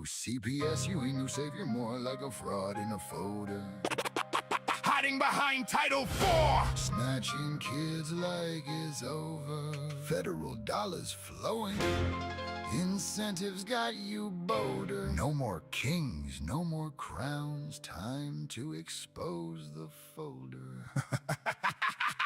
CPS, you ain't no savior, more like a fraud in a folder. Hiding behind Title IV, Snatching kids like it's over. Federal dollars flowing, incentives got you bolder. No more kings, no more crowns, time to expose the folder.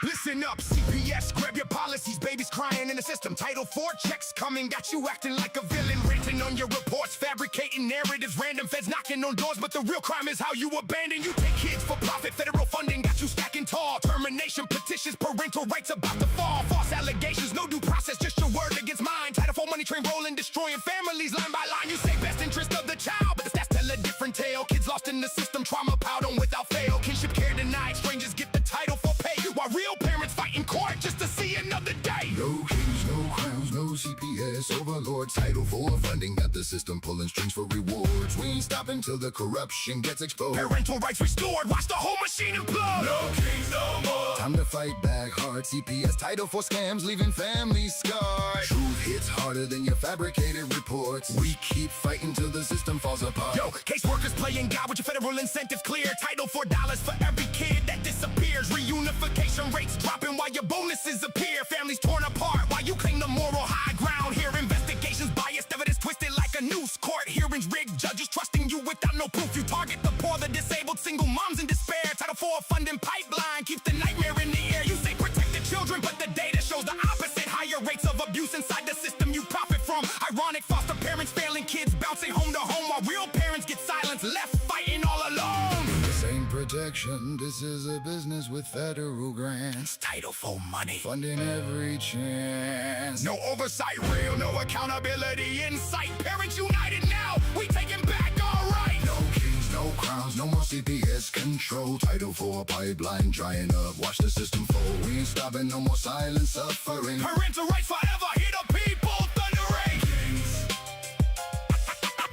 Listen up, CPS, grab your policies, babies crying in the system. Title IV checks coming, got you acting like a villain, ranting on your reports, fabricating narratives, random feds knocking on doors, but the real crime is how you abandon. You take kids for profit, federal funding got you stacking tall. Termination petitions, parental rights about to fall. False allegations, no due process, just your word against mine. Title IV money train rolling, destroying families line by line. You say best interest of the child, but the stats tell a different tale. Kids lost in the system, trauma piled on without fail. Kinship care denied, strangers get the Title IV pay, while real parents fight in court just to see another day. No kings, no crowns, no CPS overlords. Title IV funding got the system pulling strings for rewards. We ain't stopping till the corruption gets exposed. Parental rights restored, watch the whole machine implode. No kings, no more. Time to fight back hard. CPS Title IV scams leaving families scarred. Truth hits harder than your fabricated reports. We keep fighting till the system falls apart. Yo, caseworkers playing God with your federal incentives clear. Title IV dollars for every kid that disappears. Reunification rates dropping while your bonuses appear. Families torn apart while you claim the moral high ground. Here investigations biased, evidence twisted like a noose. Court hearings rigged, judges trusting you without no proof. You target the poor, the disabled, single moms in despair. Title IV funding pipeline keeps the nightmare in the air. You say protect the children, but the data shows the opposite. Higher rates of abuse inside the system you profit from. Ironic, foster parents failing kids, bouncing home to home, while real parents get silenced, left fighting all alone. This ain't protection, this is a business with federal grants. Title IV money Funding every chance. no oversight, real, no accountability in sight. Parents united now, we taking back our rights. No kings, no crowns, no more CPS control. Title IV pipeline drying up, watch the system fold. We ain't stopping, no more silent suffering. Parental rights forever, hear the people thundering. Kings,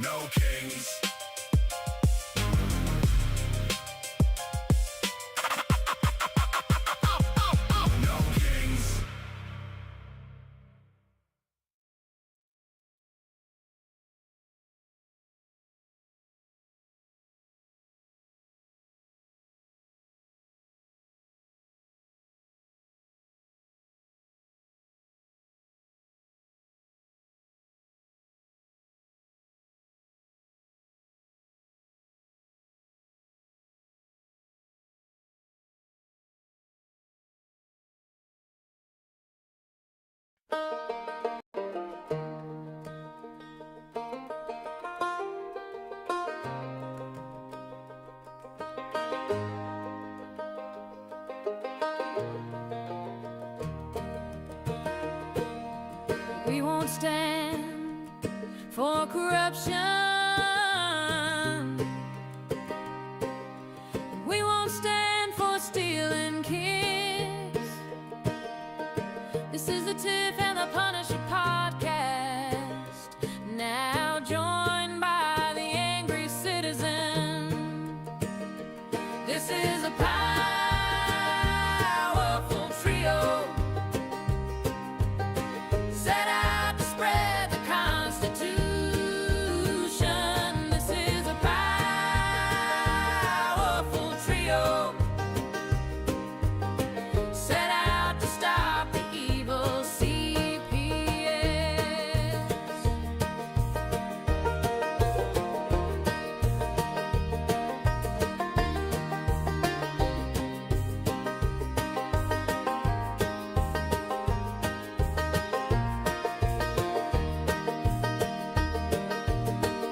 no kings. No kings. We won't stand for corruption. We won't stand for stealing kids. This is the Tiff and the Punisher podcast, now joined by the angry citizen. This is a powerful trio, set out to spread the Constitution. This is a powerful trio, set out to stop the evil CPS.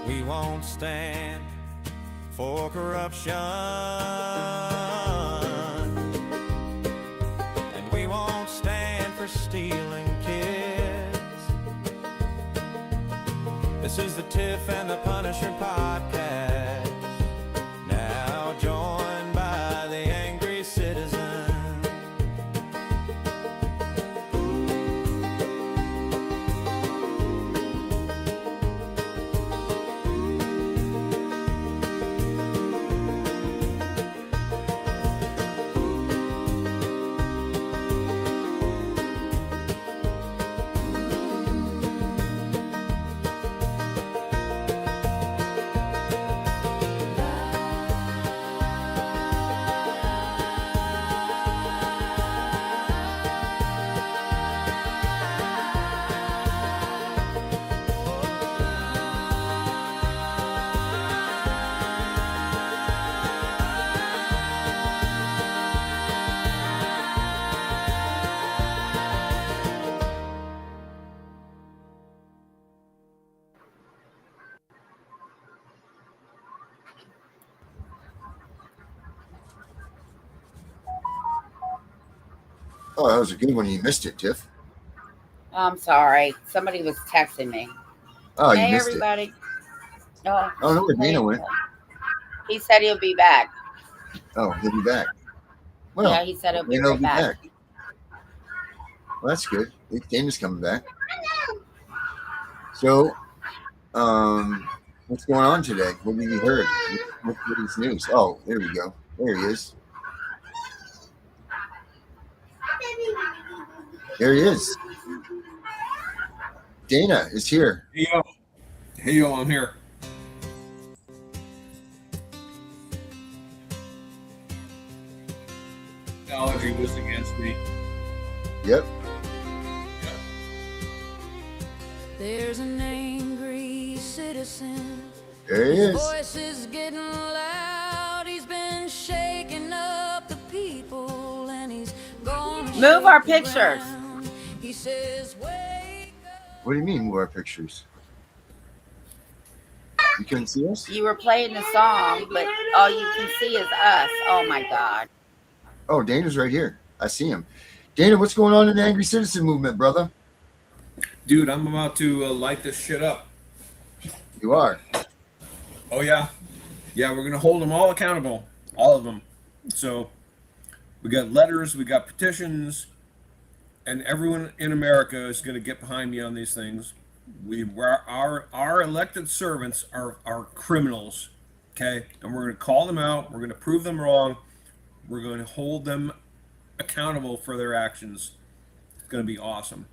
We won't stand for corruption, and we won't stand for stealing kids. This is the Tiff and the Punisher podcast, now joined by the angry citizen. Oh, that was a good one. You missed it, Tiff. I'm sorry. Somebody was texting me. Oh, you Hey, missed it. everybody. No, I don't know where Dana hey, went. he said he'll be back. Oh, he'll be back. Well, Yeah, he said he'll be Dana will right be back. back. Well, that's good. At least Dana's coming back. So, what's going on today? What have you heard? What is news? Oh, there we go. There he is. There he is. Dana is here. Hey yo, I'm here. Technology was against me. Yep. There's an angry citizen. There he His is. voice is getting loud. He's been shaking up the people, and he's gonna Move our shake the pictures. ground. He says, "Wake up." What do you mean, more pictures? You couldn't see us? You were playing the song, but all you can see is us. Oh my God. Oh, Dana's right here. I see him. Dana, what's going on in the Angry Citizen movement, brother? Dude, I'm about to light this shit up. You are. Oh yeah. Yeah, we're gonna hold them all accountable. All of them. So we got letters, we got petitions, and everyone in America is gonna get behind me on these things. Our elected servants are criminals. Okay? And we're gonna call them out, we're gonna prove them wrong, we're gonna hold them accountable for their actions. It's gonna be awesome.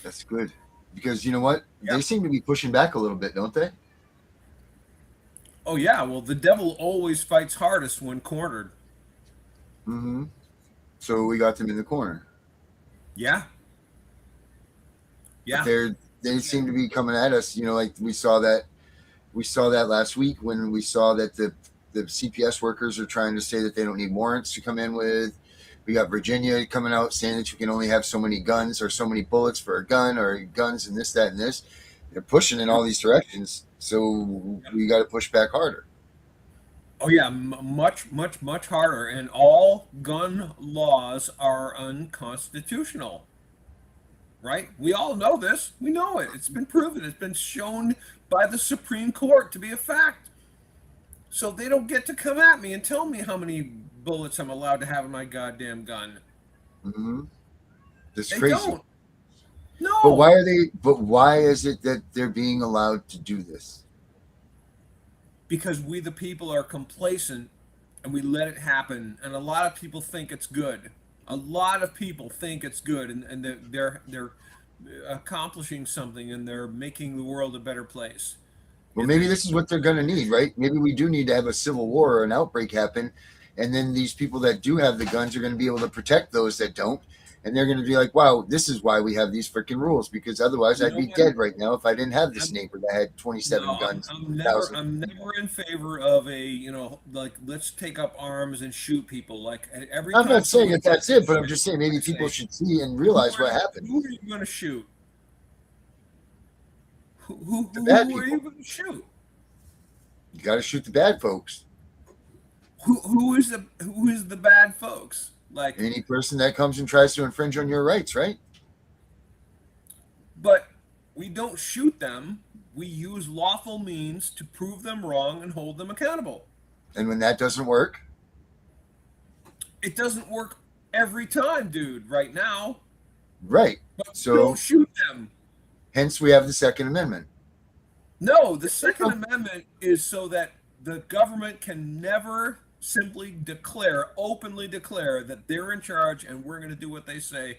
That's good. Because you know what? Yeah. They seem to be pushing back a little bit, don't they? Oh yeah, well the devil always fights hardest when cornered. Mm-hmm. So we got them in the corner. Yeah. Yeah. They seem to be coming at us, like we saw that last week when we saw that the CPS workers are trying to say that they don't need warrants to come in with. We got Virginia coming out saying that you can only have so many guns or so many bullets for a gun or guns and this, that, and this. They're pushing in all these directions. So we got to push back harder. Oh yeah, much harder, and all gun laws are unconstitutional. Right? We all know this. We know it. It's been proven. It's been shown by the Supreme Court to be a fact. So they don't get to come at me and tell me how many bullets I'm allowed to have in my goddamn gun. Mm-hmm. That's They crazy. don't. No. But why is it that they're being allowed to do this? Because we the people are complacent and we let it happen, and a lot of people think it's good. A lot of people think it's good, and they're accomplishing something, and they're making the world a better place. Well, maybe this is what they're going to need, right? Maybe we do need to have a civil war or an outbreak happen, and then these people that do have the guns are going to be able to protect those that don't, and they're going to be like, wow, this is why we have these freaking rules, because otherwise I'd be dead right now if I didn't have this neighbor that had 27 guns. I'm never in favor of let's take up arms and shoot people. Like every I'm time not saying someone- that that's it, but I'm just saying maybe people should see and realize what happened. Who are you going to shoot? Who bad are you people. going to shoot? You got to shoot the bad folks. Who is the bad folks? Like Any person that comes and tries to infringe on your rights, right? But we don't shoot them. We use lawful means to prove them wrong and hold them accountable. And when that doesn't work, it doesn't work every time, dude, right now. right. But So don't shoot them. hence we have the Second Amendment. No, the Second Amendment is so that the government can never simply openly declare that they're in charge and we're going to do what they say,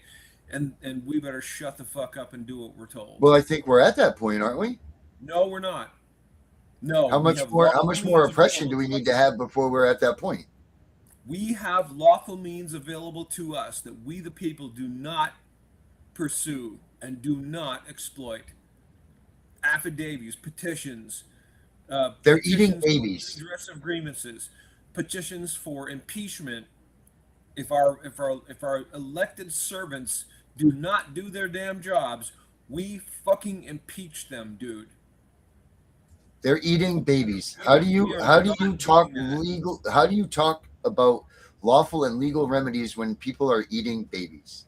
and we better shut the fuck up and do what we're told. Well, I think we're at that point, aren't we? No, we're not. No. How much more oppression do we need to have before we're at that point? We have lawful means available to us that we the people do not pursue and do not exploit. Affidavits, petitions. They're eating babies. Redress of grievances, petitions for impeachment. If our elected servants do not do their damn jobs, we fucking impeach them, dude. They're eating babies. How do you talk about lawful and legal remedies when people are eating babies?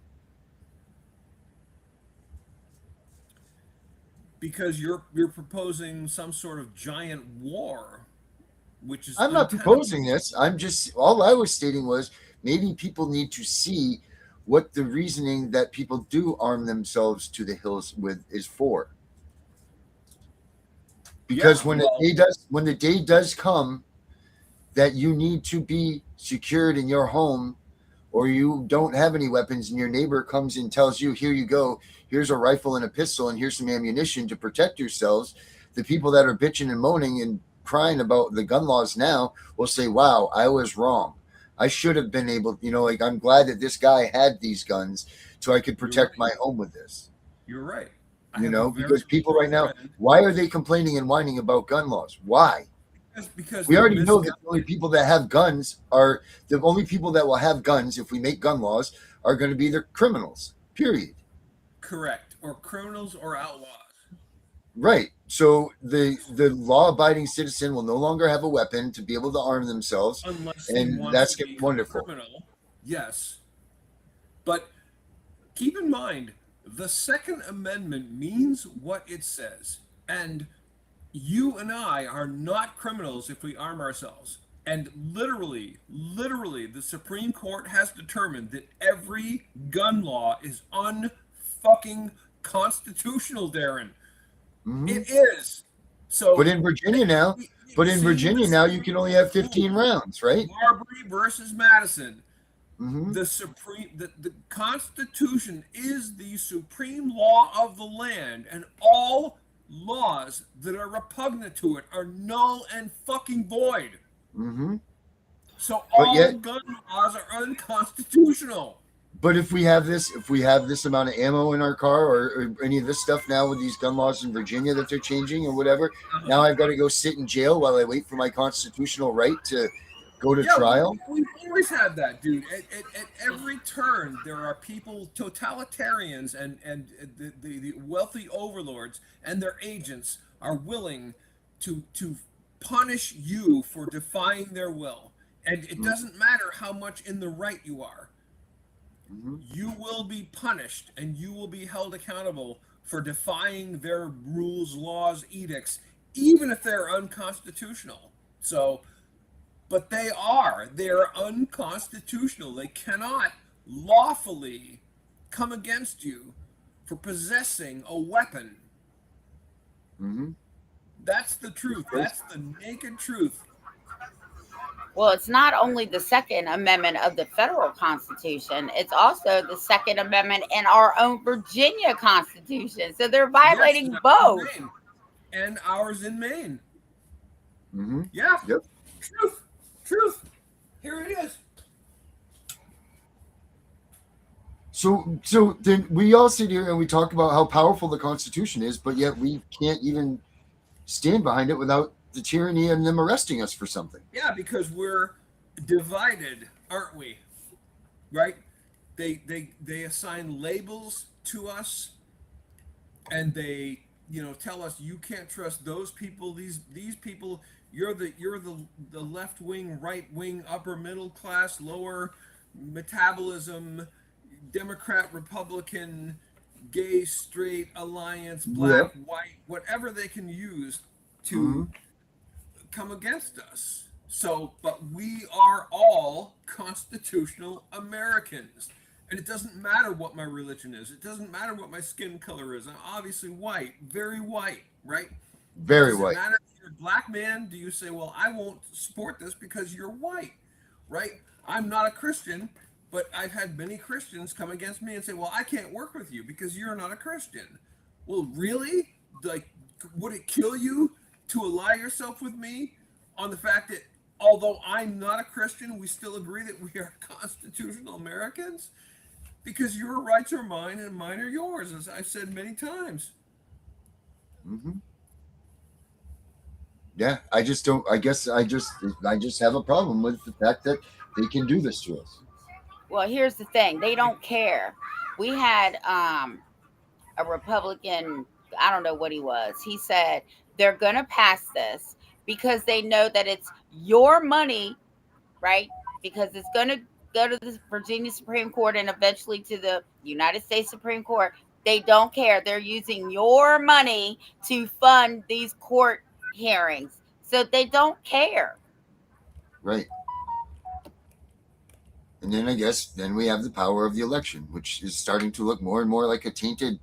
Because you're proposing some sort of giant war, which is I'm not proposing this. I'm just, all I was stating was maybe people need to see what the reasoning that people do arm themselves to the hills with is for. Because Yeah, when well- the day does come that you need to be secured in your home, or you don't have any weapons, and your neighbor comes and tells you, here you go, here's a rifle and a pistol, and here's some ammunition to protect yourselves, the people that are bitching and moaning and crying about the gun laws now will say, wow, I was wrong. I should have been able, like, I'm glad that this guy had these guns so I could protect my home with this. You're right. Because people right now, why are they complaining and whining about gun laws? Why? Because we already know that the only people that have guns are the only people that will have guns if we make gun laws are going to be the criminals, period. Correct. Or criminals or outlaws. Right. So the law-abiding citizen will no longer have a weapon to be able to arm themselves, unless and that's wonderful. Criminal. Yes. But keep in mind, the Second Amendment means what it says. And you and I are not criminals if we arm ourselves. And literally, the Supreme Court has determined that every gun law is unfucking constitutional, Darren. Mm-hmm. It is. So, but in Virginia now, you can only have 15 rounds, right? Marbury versus Madison. Mm-hmm. The Constitution is the supreme law of the land, and all laws that are repugnant to it are null and fucking void. Mm-hmm. So all gun laws are unconstitutional. But if we have this amount of ammo in our car, or any of this stuff now with these gun laws in Virginia that they're changing or whatever, now I've got to go sit in jail while I wait for my constitutional right to go to trial. We've always had that, dude. At every turn, there are people, totalitarians, and the wealthy overlords and their agents are willing to punish you for defying their will. And it doesn't matter how much in the right you are. Mm-hmm. You will be punished, and you will be held accountable for defying their rules, laws, edicts, even if they're unconstitutional. But they're unconstitutional. They cannot lawfully come against you for possessing a weapon. Mm-hmm. That's the truth. That's the naked truth. Well, it's not only the Second Amendment of the federal Constitution, it's also the Second Amendment in our own Virginia Constitution. So they're violating both. And ours in Maine. Mm-hmm. Yeah. Yep. Truth. Here it is. So then we all sit here and we talk about how powerful the Constitution is, but yet we can't even stand behind it without the tyranny and them arresting us for something. Yeah, because we're divided, aren't we? Right? They assign labels to us, and they tell us you can't trust those people. These people, you're the left wing, right wing, upper middle class, lower metabolism, Democrat, Republican, gay, straight, alliance, black, white, whatever they can use to come against us. But we are all constitutional Americans. And it doesn't matter what my religion is. It doesn't matter what my skin color is. I'm obviously white, very white, right? Very white. Does it matter if you're a black man? Do you say, well, I won't support this because you're white, right? I'm not a Christian, but I've had many Christians come against me and say, well, I can't work with you because you're not a Christian. Well, really? Like, would it kill you to ally yourself with me on the fact that although I'm not a Christian, we still agree that we are constitutional Americans? Because your rights are mine and mine are yours, as I've said many times. Mm-hmm. Yeah, I just don't. I guess I just have a problem with the fact that they can do this to us. Well, here's the thing: they don't care. We had a Republican. I don't know what he was. He said they're going to pass this because they know that it's your money, right? because it's going to go to the Virginia Supreme Court and eventually to the United States Supreme Court. They don't care. They're using your money to fund these court hearings. So they don't care. Right. And then I guess then we have the power of the election, which is starting to look more and more like a tainted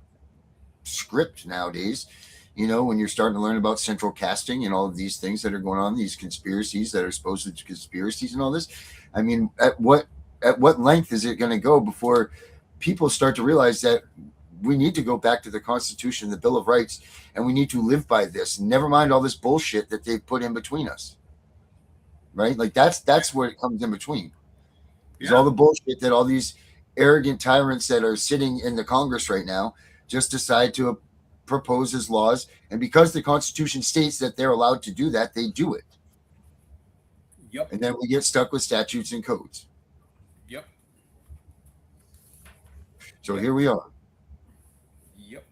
script nowadays. You know, when you're starting to learn about central casting and all of these things that are going on, these conspiracies that are supposed conspiracies and all this. I mean, at what length is it going to go before people start to realize that we need to go back to the Constitution, the Bill of Rights, and we need to live by this. Never mind all this bullshit that they've put in between us. Right? Like that's where it comes in between. Is all the bullshit that all these arrogant tyrants that are sitting in the Congress right now just decide to propose as laws, and because the Constitution states that they're allowed to do that, they do it. Yep. And then we get stuck with statutes and codes. Yep. So here we are. Yep.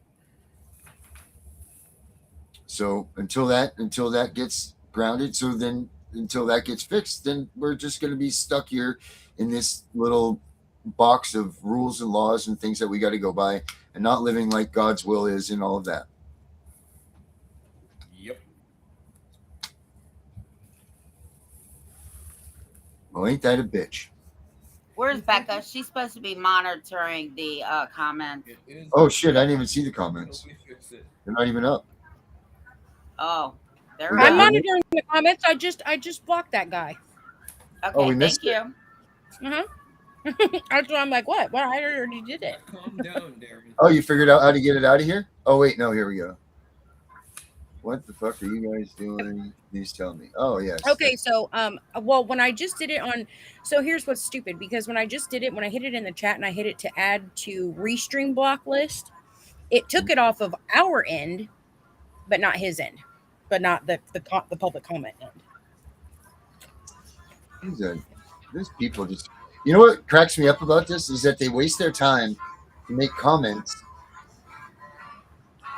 So until that gets grounded, so then until that gets fixed, then we're just going to be stuck here in this little box of rules and laws and things that we got to go by, and not living like God's will is and all of that. Yep. Well, ain't that a bitch? Where's Becca? She's supposed to be monitoring the comments. Oh shit, I didn't even see the comments. They're not even up. Oh, they're I'm I'm up. monitoring the comments. I just blocked that guy. Okay, we thank missed it. you. That's why I'm like, what? Well, I already did it. Calm down, Darren. Oh, you figured out how to get it out of here? Oh wait, no, here we go. What the fuck are you guys doing? Please tell me. Oh yes. Okay, so well, when I just did it on, so here's what's stupid, because when I just did it, when I hit it in the chat and I hit it to add to restream block list, it took it off of our end, but not his end, but not the public comment end. These people just, you know what cracks me up about this is that they waste their time to make comments.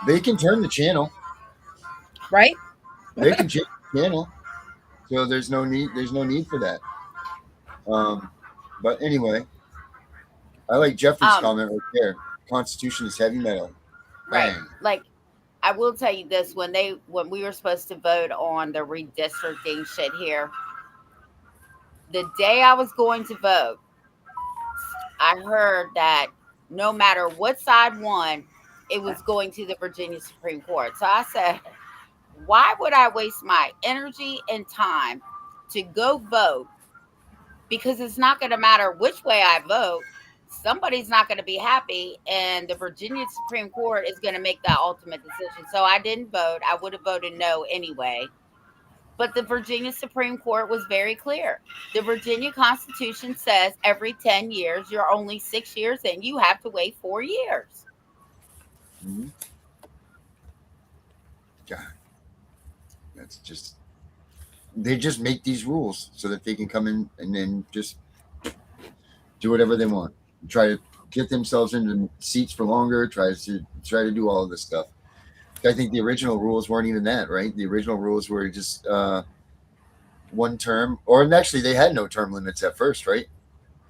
They can turn the channel. Right? They can change the channel. So there's no need for that. But anyway, I like Jeffrey's comment right there. Constitution is heavy metal. Right. Bang. Like, I will tell you this: when we were supposed to vote on the redistricting shit here, the day I was going to vote, I heard that no matter what side won, it was going to the Virginia Supreme Court. So I said, why would I waste my energy and time to go vote? Because it's not going to matter which way I vote. Somebody's not going to be happy, and the Virginia Supreme Court is going to make that ultimate decision. So I didn't vote. I would have voted no anyway. But the Virginia Supreme Court was very clear. The Virginia Constitution says every 10 years, you're only 6 years in, you have to wait 4 years. Mm-hmm. God. That's just, they just make these rules so that they can come in and then just do whatever they want. Try to get themselves into seats for longer, try to do all of this stuff. I think the original rules weren't even that, right? The original rules were just one term, or actually they had no term limits at first, right?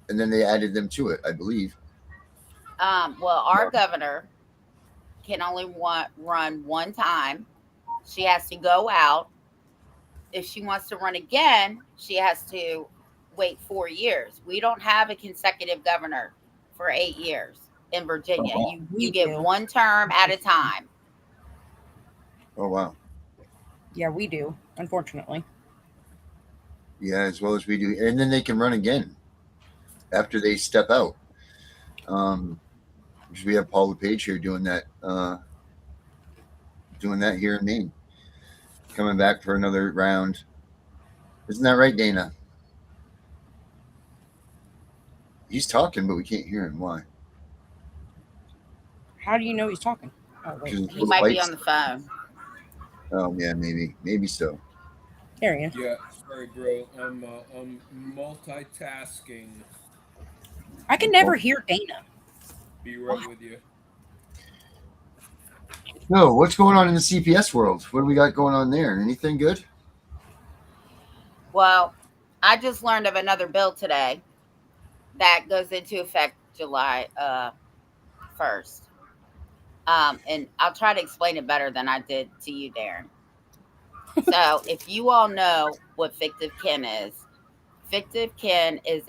And then they added them to it, I believe. Well, our governor can only run one time. She has to go out. If she wants to run again, she has to wait 4 years. We don't have a consecutive governor for 8 years in Virginia. You get one term at a time. Oh, wow. Yeah, we do, unfortunately. Yeah, as well as we do. And then they can run again after they step out. Because we have Paul LePage here doing that here in Maine. Coming back for another round. Isn't that right, Dana? He's talking, but we can't hear him. Why? How do you know he's talking? Oh, wait. He might be on the phone. Oh, yeah, maybe so. There he is. Yeah, sorry, bro. I'm multitasking. I can never hear Dana. Be right with you. No, what's going on in the CPS world? What do we got going on there? Anything good? Well, I just learned of another bill today that goes into effect July 1st. And I'll try to explain it better than I did to you, Darren. So, if you all know what fictive kin is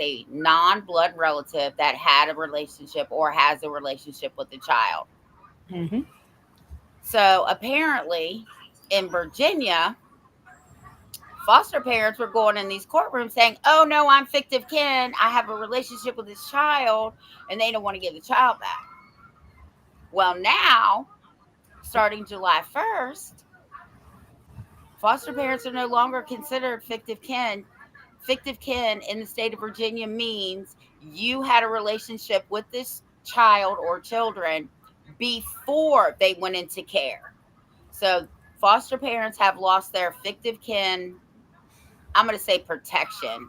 a non-blood relative that had a relationship or has a relationship with the child. Mm-hmm. So apparently in Virginia, foster parents were going in these courtrooms saying, oh no, I'm fictive kin. I have a relationship with this child, and they don't want to give the child back. Well, now, starting July 1st, foster parents are no longer considered fictive kin. Fictive kin in the state of Virginia means you had a relationship with this child or children before they went into care. So foster parents have lost their fictive kin, I'm going to say protection.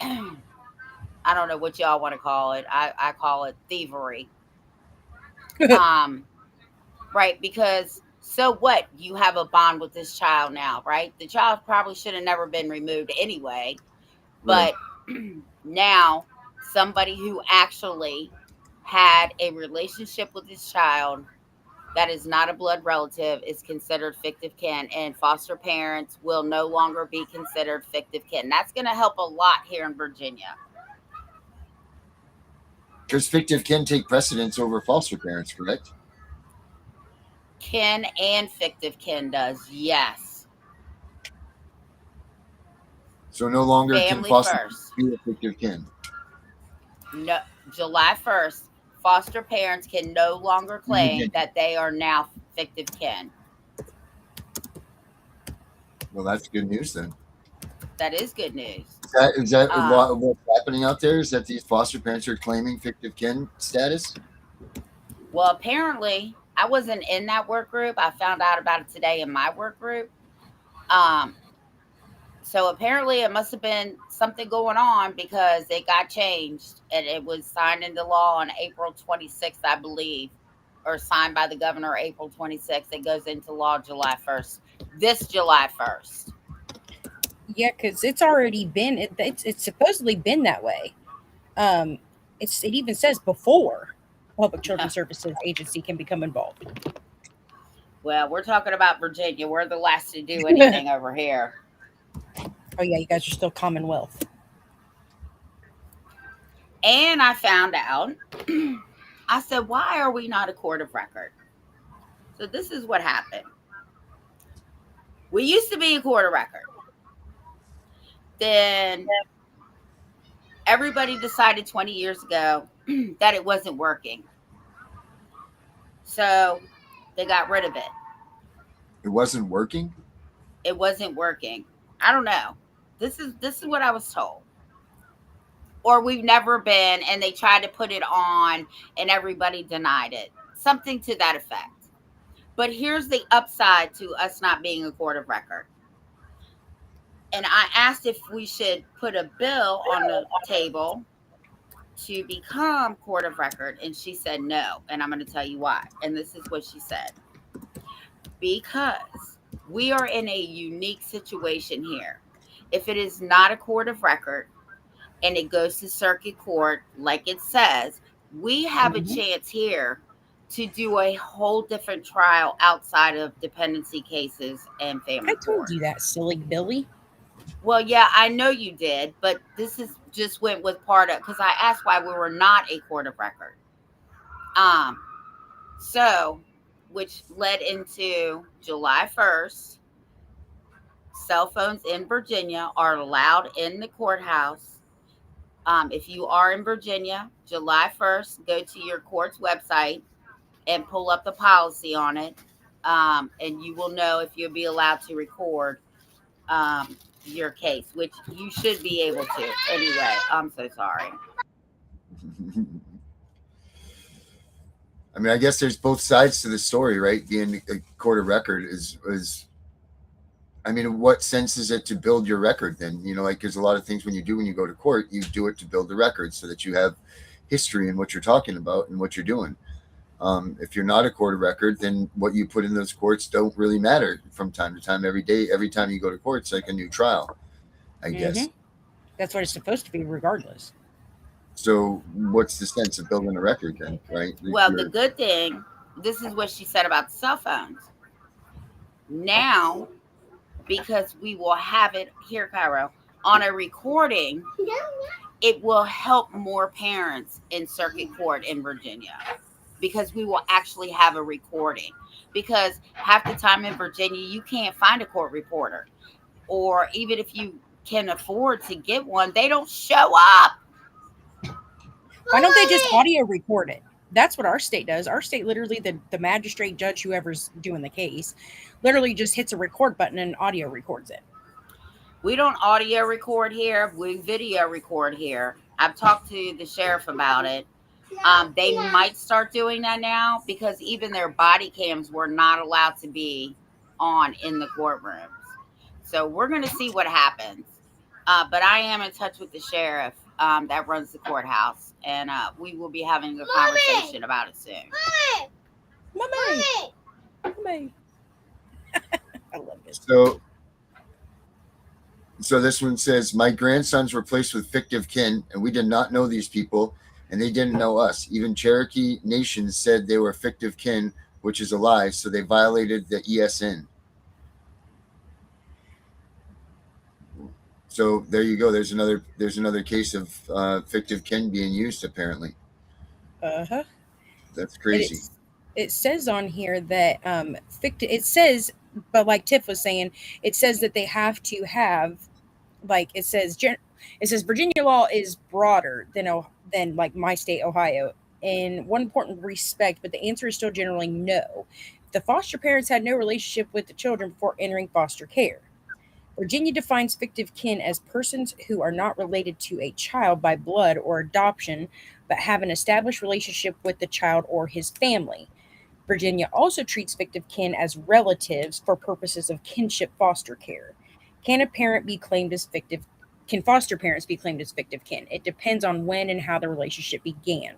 I don't know what y'all want to call it. I call it thievery. Right, because so what? You have a bond with this child now, right? The child probably should have never been removed anyway. But now somebody who actually had a relationship with this child that is not a blood relative is considered fictive kin, and foster parents will no longer be considered fictive kin. That's going to help a lot here in Virginia. Because fictive kin take precedence over foster parents, correct? Kin and fictive kin does, yes. So no longer can Family foster first. be a fictive kin. No, July 1st, foster parents can no longer claim that they are now fictive kin. Well, that's good news then. That is good news. Is that what's happening out there? Is that these foster parents are claiming fictive kin status? Well, apparently, I wasn't in that work group. I found out about it today in my work group. So apparently it must have been something going on because it got changed, and it was signed into law on April 26th, I believe, or signed by the governor April 26th. It goes into law July 1st, this July 1st. Yeah, because it's already been, it's supposedly been that way. It even says before Public Children's Services Agency can become involved. Well, we're talking about Virginia. We're the last to do anything over here. Oh, yeah, you guys are still Commonwealth. And I found out, I said, why are we not a court of record? So this is what happened. We used to be a court of record. Then everybody decided 20 years ago that it wasn't working. So they got rid of it. It wasn't working? It wasn't working. I don't know. This is what I was told. Or we've never been, and they tried to put it on and everybody denied it. Something to that effect. But here's the upside to us not being a court of record. And I asked if we should put a bill on the table to become court of record, and she said no. And I'm going to tell you why. And this is what she said. Because we are in a unique situation here. If it is not a court of record and it goes to circuit court, like it says, we have a chance here to do a whole different trial outside of dependency cases and family court. I told you that, silly Billy. Well, yeah, I know you did, but this is just went with part of, because I asked why we were not a court of record. So, which led into July 1st, cell phones in Virginia are allowed in the courthouse. If you are in Virginia, July 1st, go to your court's website and pull up the policy on it. And you will know if you'll be allowed to record your case, which you should be able to. Anyway, I'm so sorry. I mean, I guess there's both sides to the story, right? Being a court of record is I mean, what sense is it to build your record then? You know, like there's a lot of things when you go to court, you do it to build the record so that you have history in what you're talking about and what you're doing. If you're not a court of record, then what you put in those courts don't really matter from time to time. Every day, every time you go to court, it's like a new trial, I guess. That's what it's supposed to be, regardless. So what's the sense of building a record then, right? If Well, the you're- good thing, this is what she said about the cell phones. Now, because we will have it here, Cairo, on a recording, it will help more parents in circuit court in Virginia, because we will actually have a recording. Because half the time in Virginia, you can't find a court reporter, or even if you can afford to get one, they don't show up. Why don't they just audio record it? That's what our state does. Our state, literally, the magistrate, judge, whoever's doing the case, literally just hits a record button and audio records it. We don't audio record here. We video record here. I've talked to the sheriff about it. They might start doing that now, because even their body cams were not allowed to be on in the courtrooms. So we're going to see what happens. But I am in touch with the sheriff that runs the courthouse, and we will be having a conversation about it soon. Mommy! Mommy! I love this. So this one says, my grandsons were placed with fictive kin, and we did not know these people, and they didn't know us. Even Cherokee Nation said they were fictive kin, which is a lie, so they violated the ESN. So there you go. There's another case of fictive kin being used, apparently. Uh-huh. That's crazy. It says on here that it says, but like Tiff was saying, it says that they have to have, like, it says Virginia law is broader than like my state, Ohio, in one important respect, but the answer is still generally no. The foster parents had no relationship with the children before entering foster care. Virginia defines fictive kin as persons who are not related to a child by blood or adoption, but have an established relationship with the child or his family. Virginia also treats fictive kin as relatives for purposes of kinship foster care. Can foster parents be claimed as fictive kin? It depends on when and how the relationship began.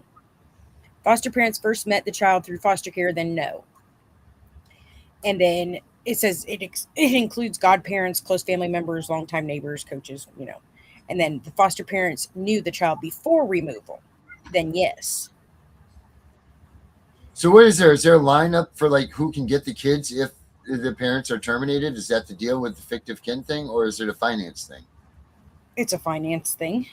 Foster parents first met the child through foster care, then no. And then it says it includes godparents, close family members, longtime neighbors, coaches, And then the foster parents knew the child before removal, then yes. So what is there? Is there a lineup for like who can get the kids if the parents are terminated? Is that the deal with the fictive kin thing, or is it a finance thing? It's a finance thing.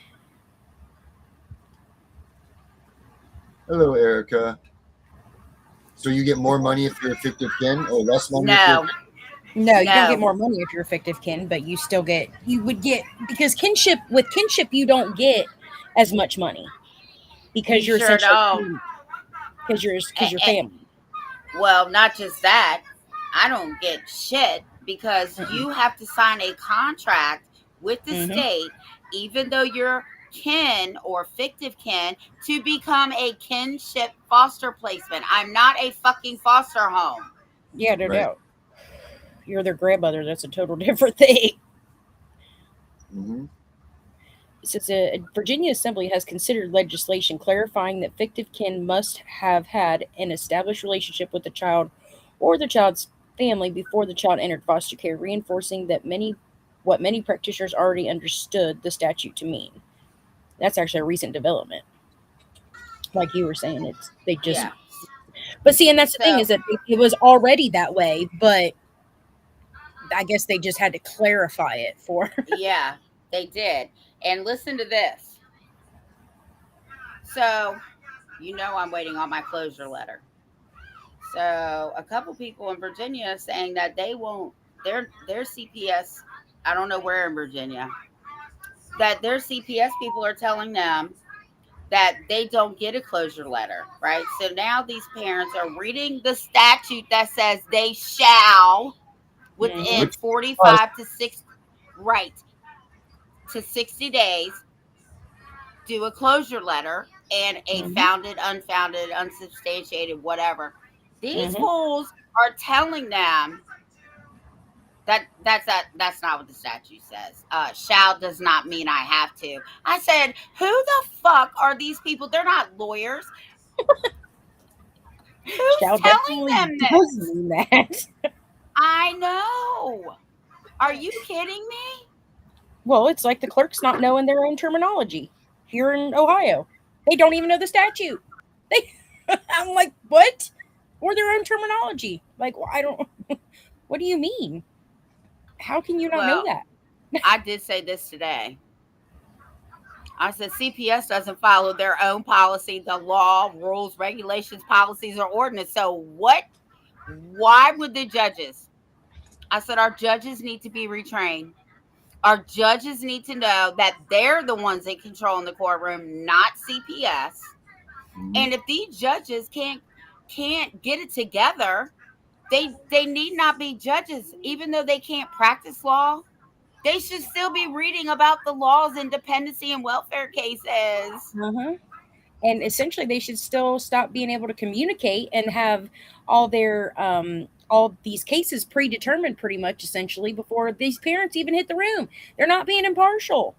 Hello, Erica. So you get more money if you're a fictive kin, or less money? No. No, you don't get more money if you're a fictive kin, but you would get, because with kinship, you don't get as much money because you're sure essentially, because you're family. Well, not just that. I don't get shit because you have to sign a contract with the state, even though you're kin or fictive kin, to become a kinship foster placement. I'm not a fucking foster home. Yeah, no doubt. You're their grandmother. That's a total different thing. Mm-hmm. It says a Virginia Assembly has considered legislation clarifying that fictive kin must have had an established relationship with the child or the child's family before the child entered foster care, reinforcing that what many practitioners already understood the statute to mean. That's actually a recent development. Like you were saying, But see, and that's the thing, is that it was already that way, but I guess they just had to clarify it for. Yeah, they did. And listen to this. So, I'm waiting on my closure letter. So, a couple people in Virginia saying that they won't, their CPS, I don't know where in Virginia, that their CPS people are telling them that they don't get a closure letter, right? So now these parents are reading the statute that says they shall, within 45 to 60 days, do a closure letter and a founded, unfounded, unsubstantiated, whatever. These fools are telling them that's not what the statute says. Shall does not mean I have to. I said, who the fuck are these people? They're not lawyers. Who's telling them this? Mean that. I know. Are you kidding me? Well, it's like the clerks not knowing their own terminology here in Ohio. They don't even know the statute. They, I'm like, what? Or their own terminology. Like, well, I don't. What do you mean? How can you not know Well, that? I did say this today. I said CPS doesn't follow their own policy, the law, rules, regulations, policies, or ordinance. So what? Why would the judges? I said our judges need to be retrained. Our judges need to know that they're the ones in control in the courtroom, not CPS. And if these judges can't get it together, they need not be judges, even though they can't practice law. They should still be reading about the laws in dependency and welfare cases. And essentially, they should still stop being able to communicate and have all their all these cases predetermined, pretty much, essentially, before these parents even hit the room. They're not being impartial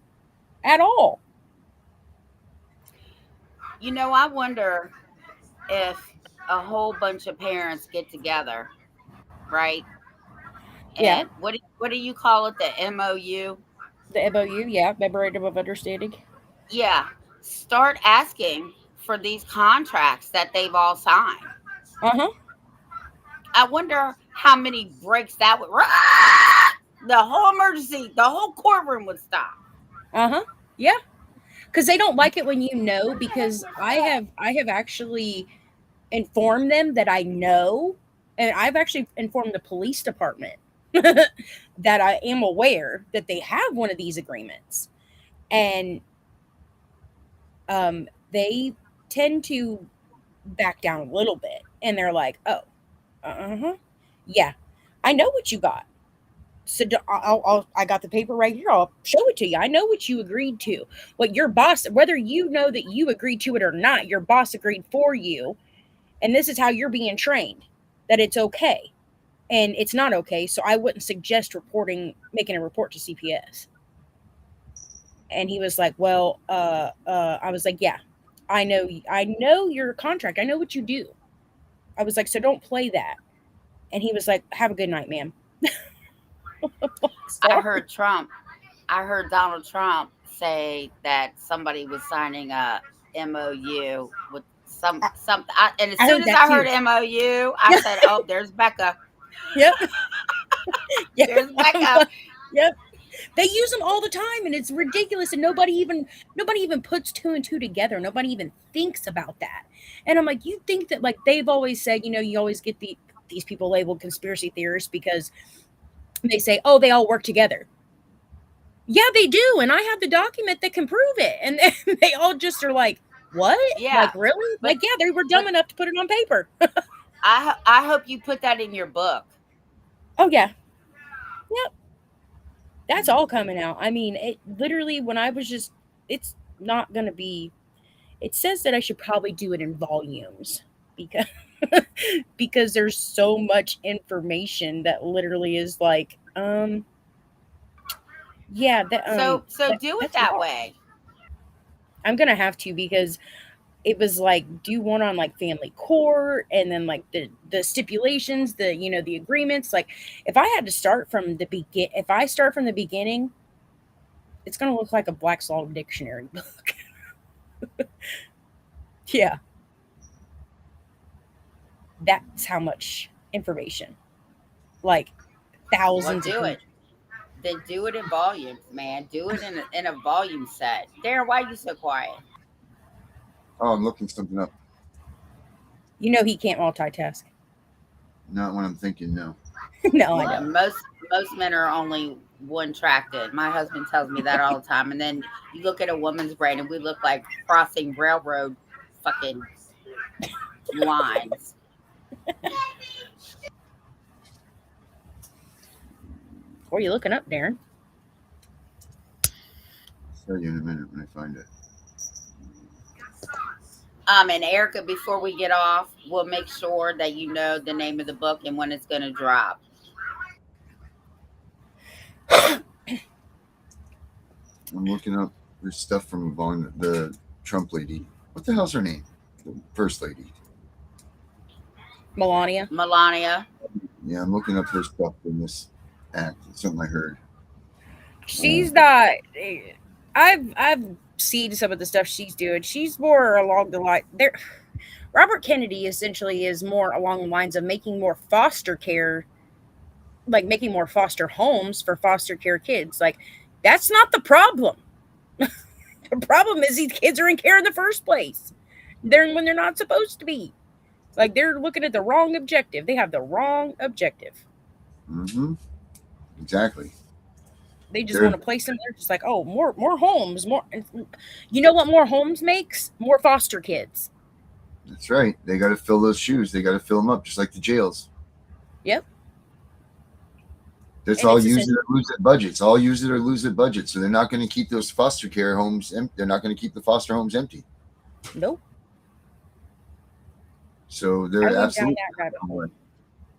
at all. You know, I wonder if a whole bunch of parents get together, right? Yeah. And what do you call it? The MOU? The MOU, yeah, memorandum of understanding. Yeah. Start asking for these contracts that they've all signed. I wonder how many breaks that would. The whole emergency, the whole courtroom would stop. Yeah, because they don't like it when you know. Because I have actually informed them that I know, and I've actually informed the police department that I am aware that they have one of these agreements, and they tend to back down a little bit, and they're like, "Oh, yeah, I know what you got. So I got the paper right here. I'll show it to you. I know what you agreed to. What your boss, whether you know that you agreed to it or not, your boss agreed for you, and this is how you're being trained. That it's okay, and it's not okay. So I wouldn't suggest making a report to CPS." And he was like, "Well, I was like, yeah, I know your contract. I know what you do." I was like, "So don't play that." And he was like, "Have a good night, ma'am." I heard Donald Trump say that somebody was signing a MOU with something. And as soon as I heard MOU, I said, "Oh, there's Becca." Yep. There's Becca. Yep. They use them all the time, and it's ridiculous. And nobody even puts two and two together. Nobody even thinks about that. And I'm like, you think that, like they've always said, you always get these people labeled conspiracy theorists because they say, "Oh, they all work together." Yeah, they do, and I have the document that can prove it. And they all just are like, "What? Yeah, like really? Like, yeah, they were dumb enough to put it on paper." I hope you put that in your book. Oh yeah, yep. That's all coming out. I mean, it literally, when I was just, it's not going to be, it says that I should probably do it in volumes because, because there's so much information that literally is like, yeah. So do it that way. I'm going to have to, because it was like, do one on like family court, and then like the stipulations, the agreements. Like if I had to start from the beginning, it's going to look like a Black's Law Dictionary book. Yeah. That's how much information. Like thousands Well, do it. Then do it in volumes, man. Do it in a volume set. Darren, why are you so quiet? Oh, I'm looking something up. He can't multitask. Not when I'm thinking, no. No, I don't. Most men are only one-tracked. My husband tells me that all the time. And then you look at a woman's brain, and we look like crossing railroad fucking lines. What are you looking up, Darren? I'll show you in a minute when I find it. And Erica, before we get off, we'll make sure that you know the name of the book and when it's going to drop. I'm looking up this stuff from the Trump lady. What the hell's her name? The first lady. Melania. Melania. Yeah, I'm looking up her stuff in this act. It's something I heard. She's not. I've seen some of the stuff she's doing. She's more along the line. There, Robert Kennedy essentially is more along the lines of making more foster care, like making more foster homes for foster care kids. Like, that's not the problem. The problem is these kids are in care in the first place. They're when they're not supposed to be. Like, they're looking at the wrong objective. They have the wrong objective. Mm-hmm. Exactly. They just want to place them there, just like, oh, more homes, more. You know what more homes makes? More foster kids. That's right. They got to fill those shoes. They got to fill them up, just like the jails. Yep. That's all use it or lose it budgets. All use it or lose it budget. So they're not going to keep those foster care homes. They're not going to keep the foster homes empty. Nope. So they're absolutely.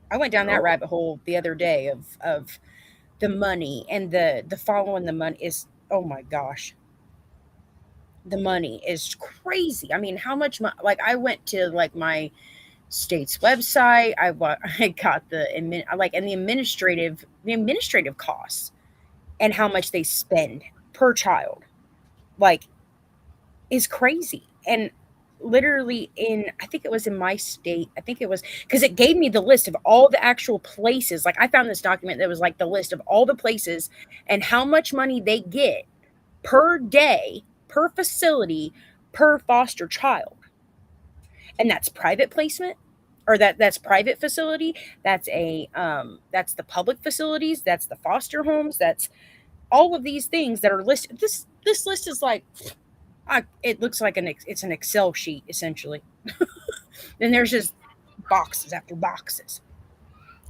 I went down that rabbit hole the other day of the money and the following the money is, oh my gosh. The money is crazy. I mean, how much like I went to like my state's website. I got the administrative costs and how much they spend per child, like, is crazy. And literally I think it was in my state. I think it was because it gave me the list of all the actual places. Like, I found this document that was like the list of all the places and how much money they get per day, per facility, per foster child. And that's private placement, or that's private facility. That's that's the public facilities. That's the foster homes. That's all of these things that are listed. This list is like, it looks like it's an Excel sheet essentially. And there's just boxes after boxes.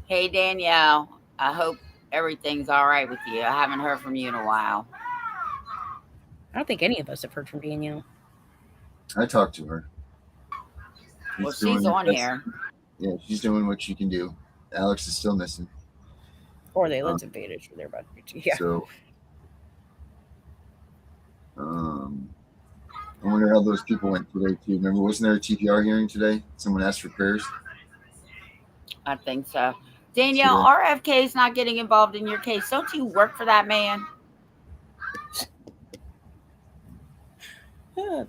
Hey Danielle, I hope everything's all right with you. I haven't heard from you in a while. I don't think any of us have heard from Danielle. I talked to her. Well, she's on here. Yeah, she's doing what she can do. Alex is still missing. Or they live in Vegas, or they're about to. Yeah. So, I wonder how those people went today too. Remember, wasn't there a TPR hearing today? Someone asked for prayers. I think so. Danielle, RFK is not getting involved in your case. Don't you work for that man?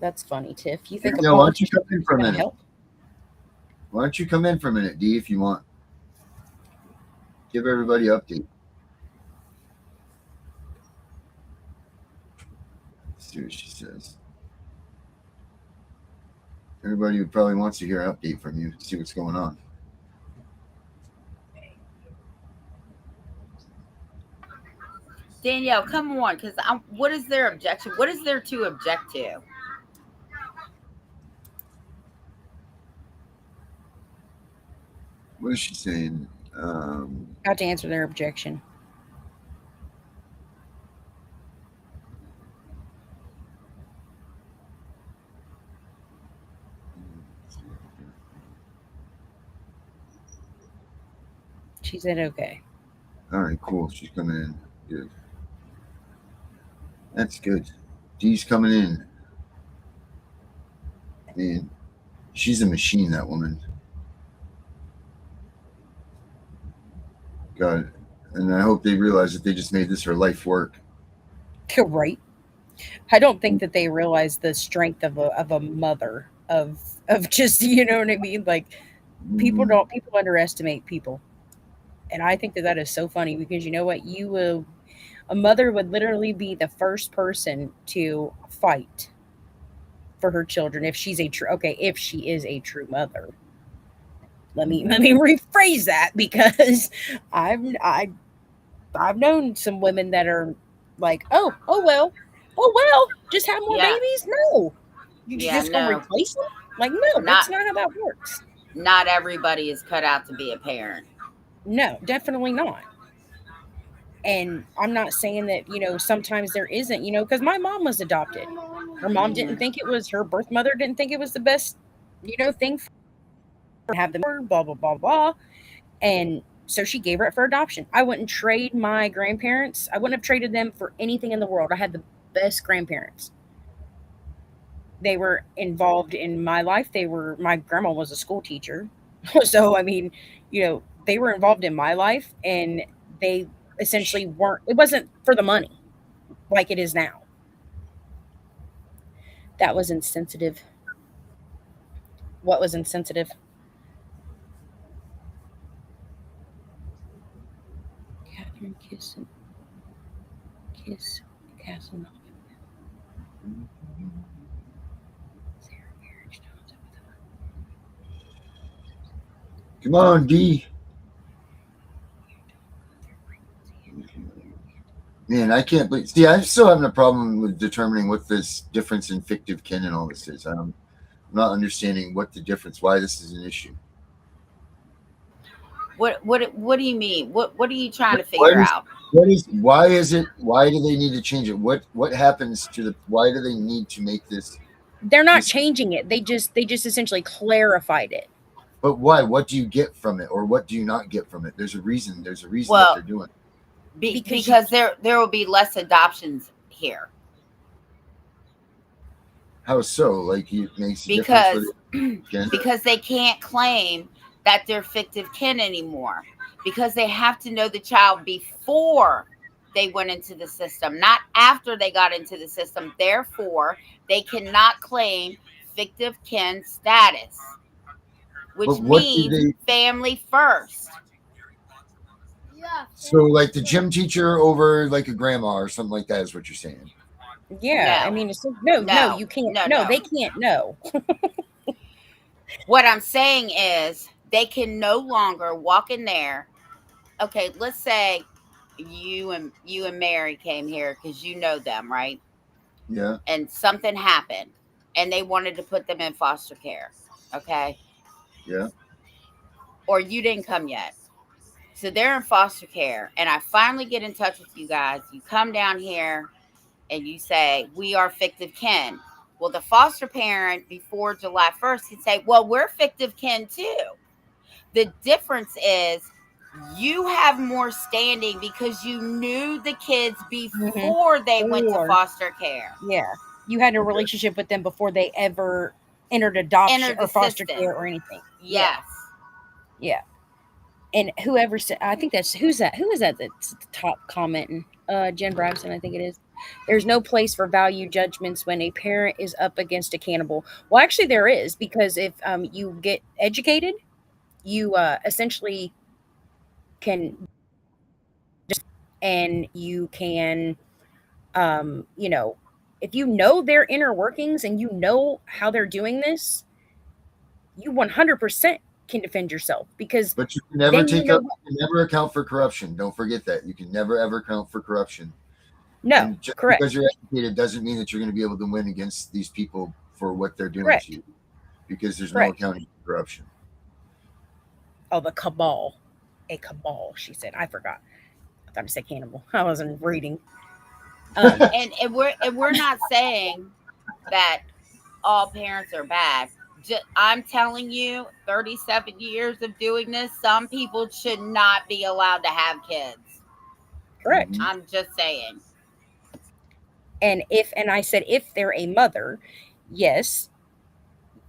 That's funny, Tiff. You think? Yeah, why don't you come in for a minute? Help? Why don't you come in for a minute, D, if you want? Give everybody an update. Let's see what she says. Everybody probably wants to hear an update from you, see what's going on. Danielle, come on, because what is their objection? What is there to object to? What is she saying? How to answer their objection. She said okay. All right, cool. She's coming in. Good. That's good. Dee's coming in. Man, she's a machine, that woman. God, and I hope they realize that they just made this her life work. Right. I don't think that they realize the strength of a mother of just, you know what I mean? Like, people underestimate people. And I think that is so funny because you know what? A mother would literally be the first person to fight for her children if she is a true mother. Let me rephrase that, because I've known some women that are like, oh well, just have more babies. No, you just gonna replace them? Like, no, that's not how that works. Not everybody is cut out to be a parent. No, definitely not. And I'm not saying that, sometimes there isn't, because my mom was adopted. Her mom didn't think it was, her birth mother didn't think it was the best, thing for her to have them, blah, blah, blah, blah. And so she gave her up for adoption. I wouldn't trade my grandparents. I wouldn't have traded them for anything in the world. I had the best grandparents. They were involved in my life. My grandma was a school teacher. So, I mean, they were involved in my life, and they essentially it wasn't for the money. like it is now. That was insensitive. What was insensitive? Catherine kiss Castle. Come on, D. Man, I can't believe. See, I'm still having a problem with determining what this difference in fictive kin and all this is. I'm not understanding what the difference, why this is an issue. What do you mean? What are you trying to Why figure out? why is it? Why do they need to change it? What happens to the? Why do they need to make this? They're not This- changing it. They just essentially clarified it. But why? What do you get from it, or what do you not get from it? There's a reason. There's a reason Well, that they're doing it. Because there will be less adoptions here. How so? Like it makes a Because difference for the because they can't claim that they're fictive kin anymore, because they have to know the child before they went into the system, not after they got into the system. Therefore, they cannot claim fictive kin status, which But what do means family first. So, like the gym teacher over like a grandma or something like that is what you're saying. Yeah, No. I mean, it's no, you can't. No, they can't. No. What I'm saying is they can no longer walk in there. Okay, let's say you and Mary came here because you know them, right? Yeah. And something happened and they wanted to put them in foster care. Okay. Yeah. Or you didn't come yet. So they're in foster care. And I finally get in touch with you guys. You come down here and you say, we are fictive kin. Well, the foster parent before July 1st can say, well, we're fictive kin too. The difference is you have more standing because you knew the kids before they went to foster care. Yeah. You had a relationship with them before they ever entered adoption or foster care or anything. Yes. Yeah. And whoever said, I think that's, who is that that's at the top commenting? Jen Bryson, I think it is. There's no place for value judgments when a parent is up against a cannibal. Well, actually there is, because if you get educated, you essentially can and you can if you know their inner workings and you know how they're doing this, you 100% can defend yourself, because But you can never never account for corruption. Don't forget that. You can never ever account for corruption. No, correct. Because you're educated doesn't mean that you're going to be able to win against these people for what they're doing to you, because there's no accounting for corruption. Oh, the cabal. A cabal, she said. I forgot. I thought I said cannibal. I wasn't reading. And we're not saying that all parents are bad. I'm telling you, 37 years of doing this, some people should not be allowed to have kids. Correct. I'm just saying. And I said, if they're a mother, yes.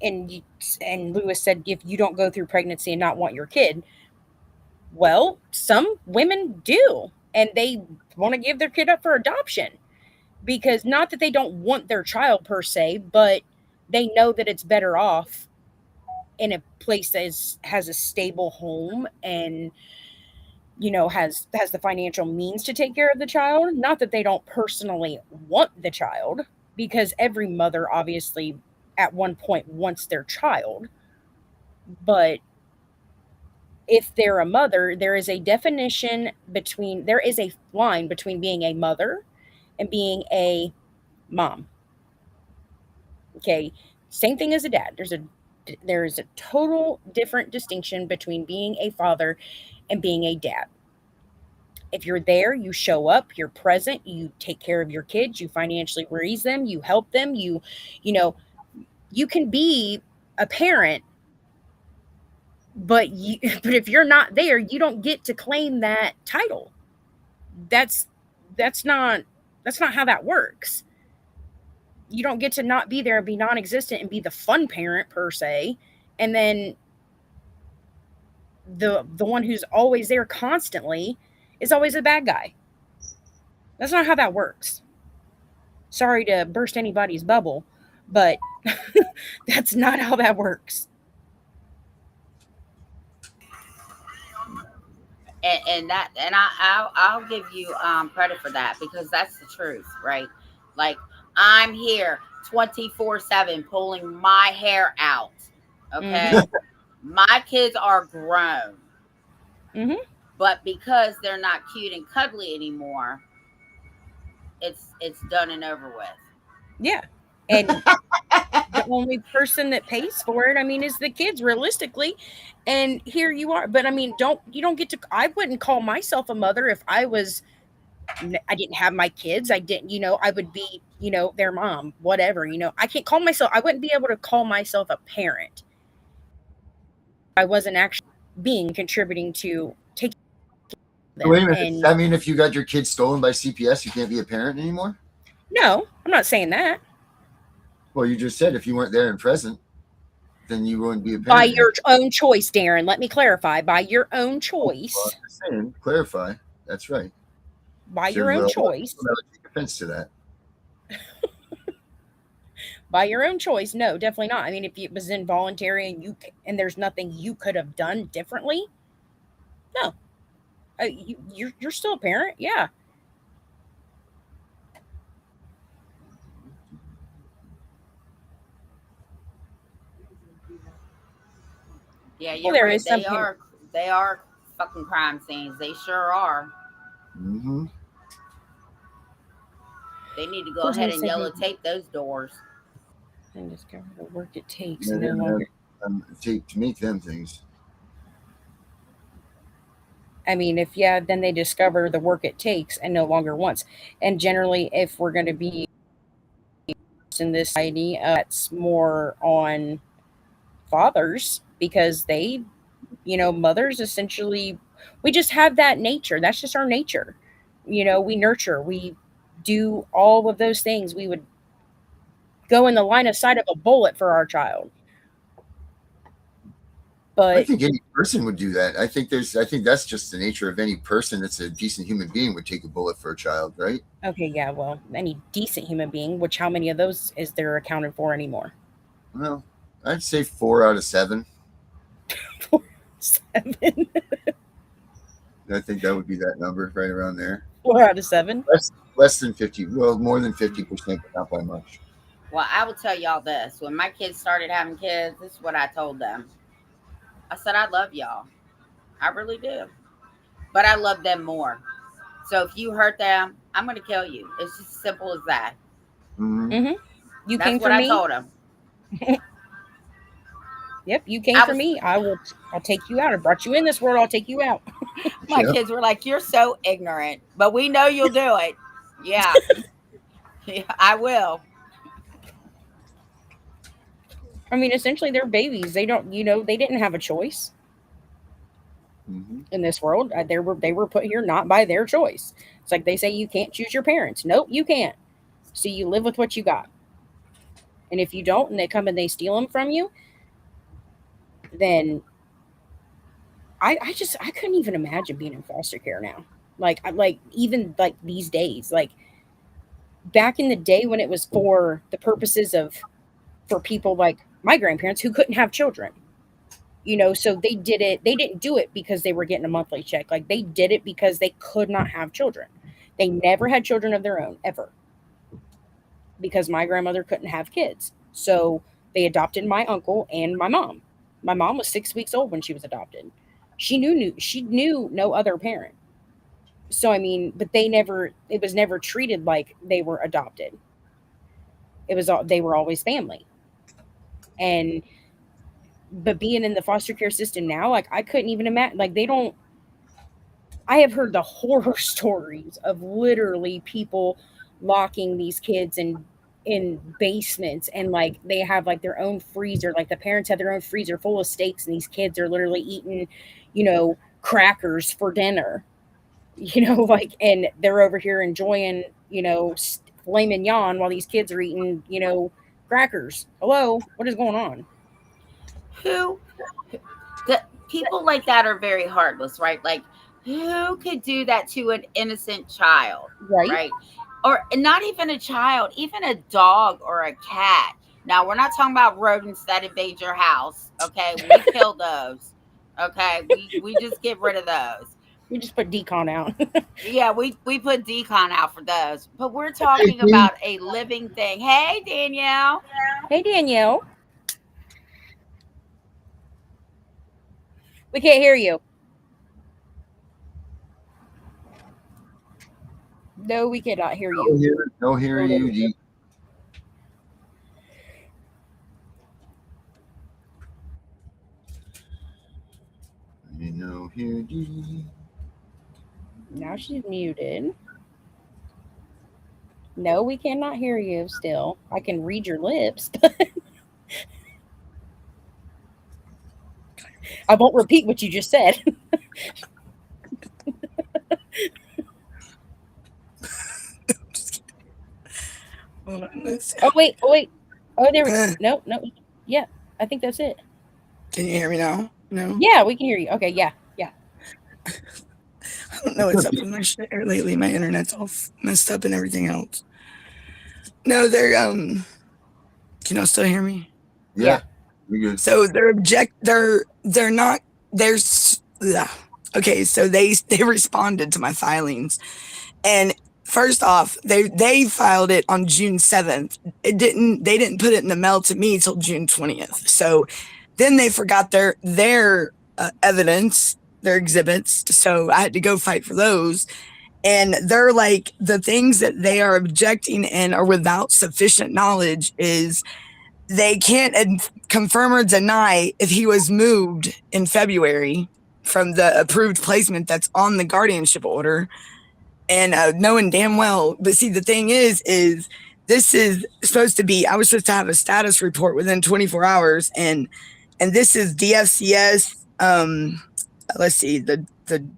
And Lewis said, if you don't go through pregnancy and not want your kid, well, some women do, and they want to give their kid up for adoption, because not that they don't want their child per se, but they know that it's better off in a place that has a stable home and has the financial means to take care of the child. Not that they don't personally want the child, because every mother obviously at one point wants their child, but if they're a mother, there is a line between being a mother and being a mom. Okay. Same thing as a dad. There's a total different distinction between being a father and being a dad. If you're there, you show up, you're present, you take care of your kids, you financially raise them, you help them, you can be a parent, but if you're not there, you don't get to claim that title. That's not how that works. You don't get to not be there and be non-existent and be the fun parent per se, and then the one who's always there constantly is always a bad guy. That's not how that works. Sorry to burst anybody's bubble, but that's not how that works. I'll give you credit for that, because that's the truth, right? Like, I'm here 24/7 pulling my hair out. Okay. My kids are grown. But because they're not cute and cuddly anymore, it's done and over with. Yeah. And the only person that pays for it, I mean, is the kids, realistically. And here you are. But I mean, you don't get to, I wouldn't call myself a mother if I didn't have my kids. I didn't, I would be, their mom, whatever, I can't call myself, I wouldn't be able to call myself a parent. I wasn't actually contributing to taking them. Wait a minute. Does that mean if you got your kids stolen by CPS, you can't be a parent anymore? No, I'm not saying that. Well, you just said if you weren't there and present, then you wouldn't be a parent. By your own choice, Darren. Let me clarify. By your own choice. Well, I'm just saying, clarify. That's right. By your own choice. I would take offense to that. By your own choice, no, definitely not. I mean, if it was involuntary and there's nothing you could have done differently, no, you're still a parent, yeah. Yeah, you're right. They are fucking crime scenes. They sure are. Mm-hmm. They need to go ahead and yellow tape those doors. And discover the work it takes. Yeah, no longer tape to make them things. I mean, then they discover the work it takes and no longer wants. And generally, if we're going to be in this society, that's more on fathers, because they, mothers essentially, we just have that nature. That's just our nature. We nurture, we do all of those things. We would go in the line of sight of a bullet for our child. But I think any person would do that. I think that's just the nature of any person that's a decent human being would take a bullet for a child, right? Okay, yeah, well, any decent human being, which how many of those is there accounted for anymore? Well, I'd say 4 out of 7. 7. I think that would be that number, right around there. 4 out of 7? Less than 50. Well, more than 50%, but not by much. Well, I will tell y'all this. When my kids started having kids, this is what I told them. I said, I love y'all. I really do. But I love them more. So if you hurt them, I'm going to kill you. It's just as simple as that. Mm-hmm. That's what I told them. Yep, you came for me. I'll take you out. I brought you in this world. I'll take you out. My kids were like, you're so ignorant, but we know you'll do it. Yeah. Yeah, I will. I mean, essentially, they're babies. They don't, they didn't have a choice in this world. They were put here not by their choice. It's like they say you can't choose your parents. Nope, you can't. So you live with what you got. And if you don't, and they come and they steal them from you, then I couldn't even imagine being in foster care now. Even these days, back in the day when it was for the purposes for people like my grandparents who couldn't have children, so they did it. They didn't do it because they were getting a monthly check. They did it because they could not have children. They never had children of their own, ever, because my grandmother couldn't have kids. So they adopted my uncle and my mom. My mom was 6 weeks old when she was adopted. She knew no other parent. So, I mean, but it was never treated like they were adopted. They were always family. But being in the foster care system now, I couldn't even imagine, I have heard the horror stories of literally people locking these kids in basements, and they have their own freezer. The parents have their own freezer full of steaks, and these kids are literally eating, crackers for dinner, and they're over here enjoying, filet mignon while these kids are eating, crackers. Hello, what is going on? People like that are very heartless, right? Who could do that to an innocent child, right? or not even a child, even a dog or a cat. Now, we're not talking about rodents that invade your house. Okay, we kill those. Okay, we just get rid of those. We just put decon out. Yeah, we put decon out for those, but we're talking Hey, about a living thing. Hey, Danielle. Hey, Danielle. We can't hear you. No, we cannot hear you. No hear you, D. No hear D. Now she's muted. No, we cannot hear you still. I can read your lips, but I won't repeat what you just said. Hold on, let's see. Oh, wait. Oh, there we go. No. Yeah, I think that's it. Can you hear me now? No? Yeah, we can hear you. Okay, yeah. I don't know what's up with my shit lately. My internet's all messed up and everything else. No, they're can y'all still hear me? Yeah. You're good. So they're not okay, so they responded to my filings. And first off, they filed it on June 7th. They didn't put it in the mail to me till June 20th. So then they forgot their evidence, their exhibits. So I had to go fight for those. And they're like, the things that they are objecting and are without sufficient knowledge is they can't confirm or deny if he was moved in February from the approved placement that's on the guardianship order. And knowing damn well, but see, the thing is this is supposed to be, I was supposed to have a status report within 24 hours. And this is DFCS, let's see, the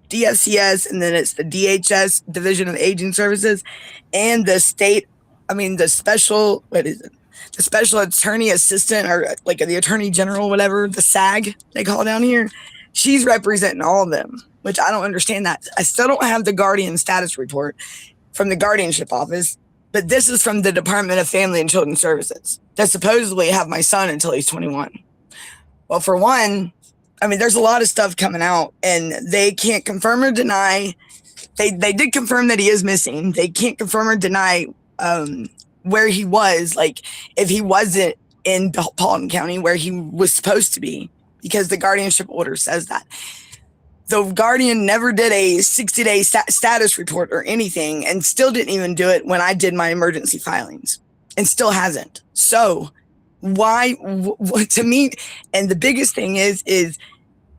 DFCS, and then it's the DHS, Division of Aging Services, and the special, what is it? The special attorney assistant, or like the attorney general, whatever, the SAG they call down here. She's representing all of them, which I don't understand that. I still don't have the guardian status report from the guardianship office, but this is from the Department of Family and Children's Services that supposedly have my son until he's 21. Well, for one, I mean, there's a lot of stuff coming out, and they can't confirm or deny. They did confirm that he is missing. They can't confirm or deny where he was, like if he wasn't in Dalton County where he was supposed to be, because the guardianship order says that. The guardian never did a 60-day status report or anything, and still didn't even do it when I did my emergency filings, and still hasn't. So why, to me, and the biggest thing is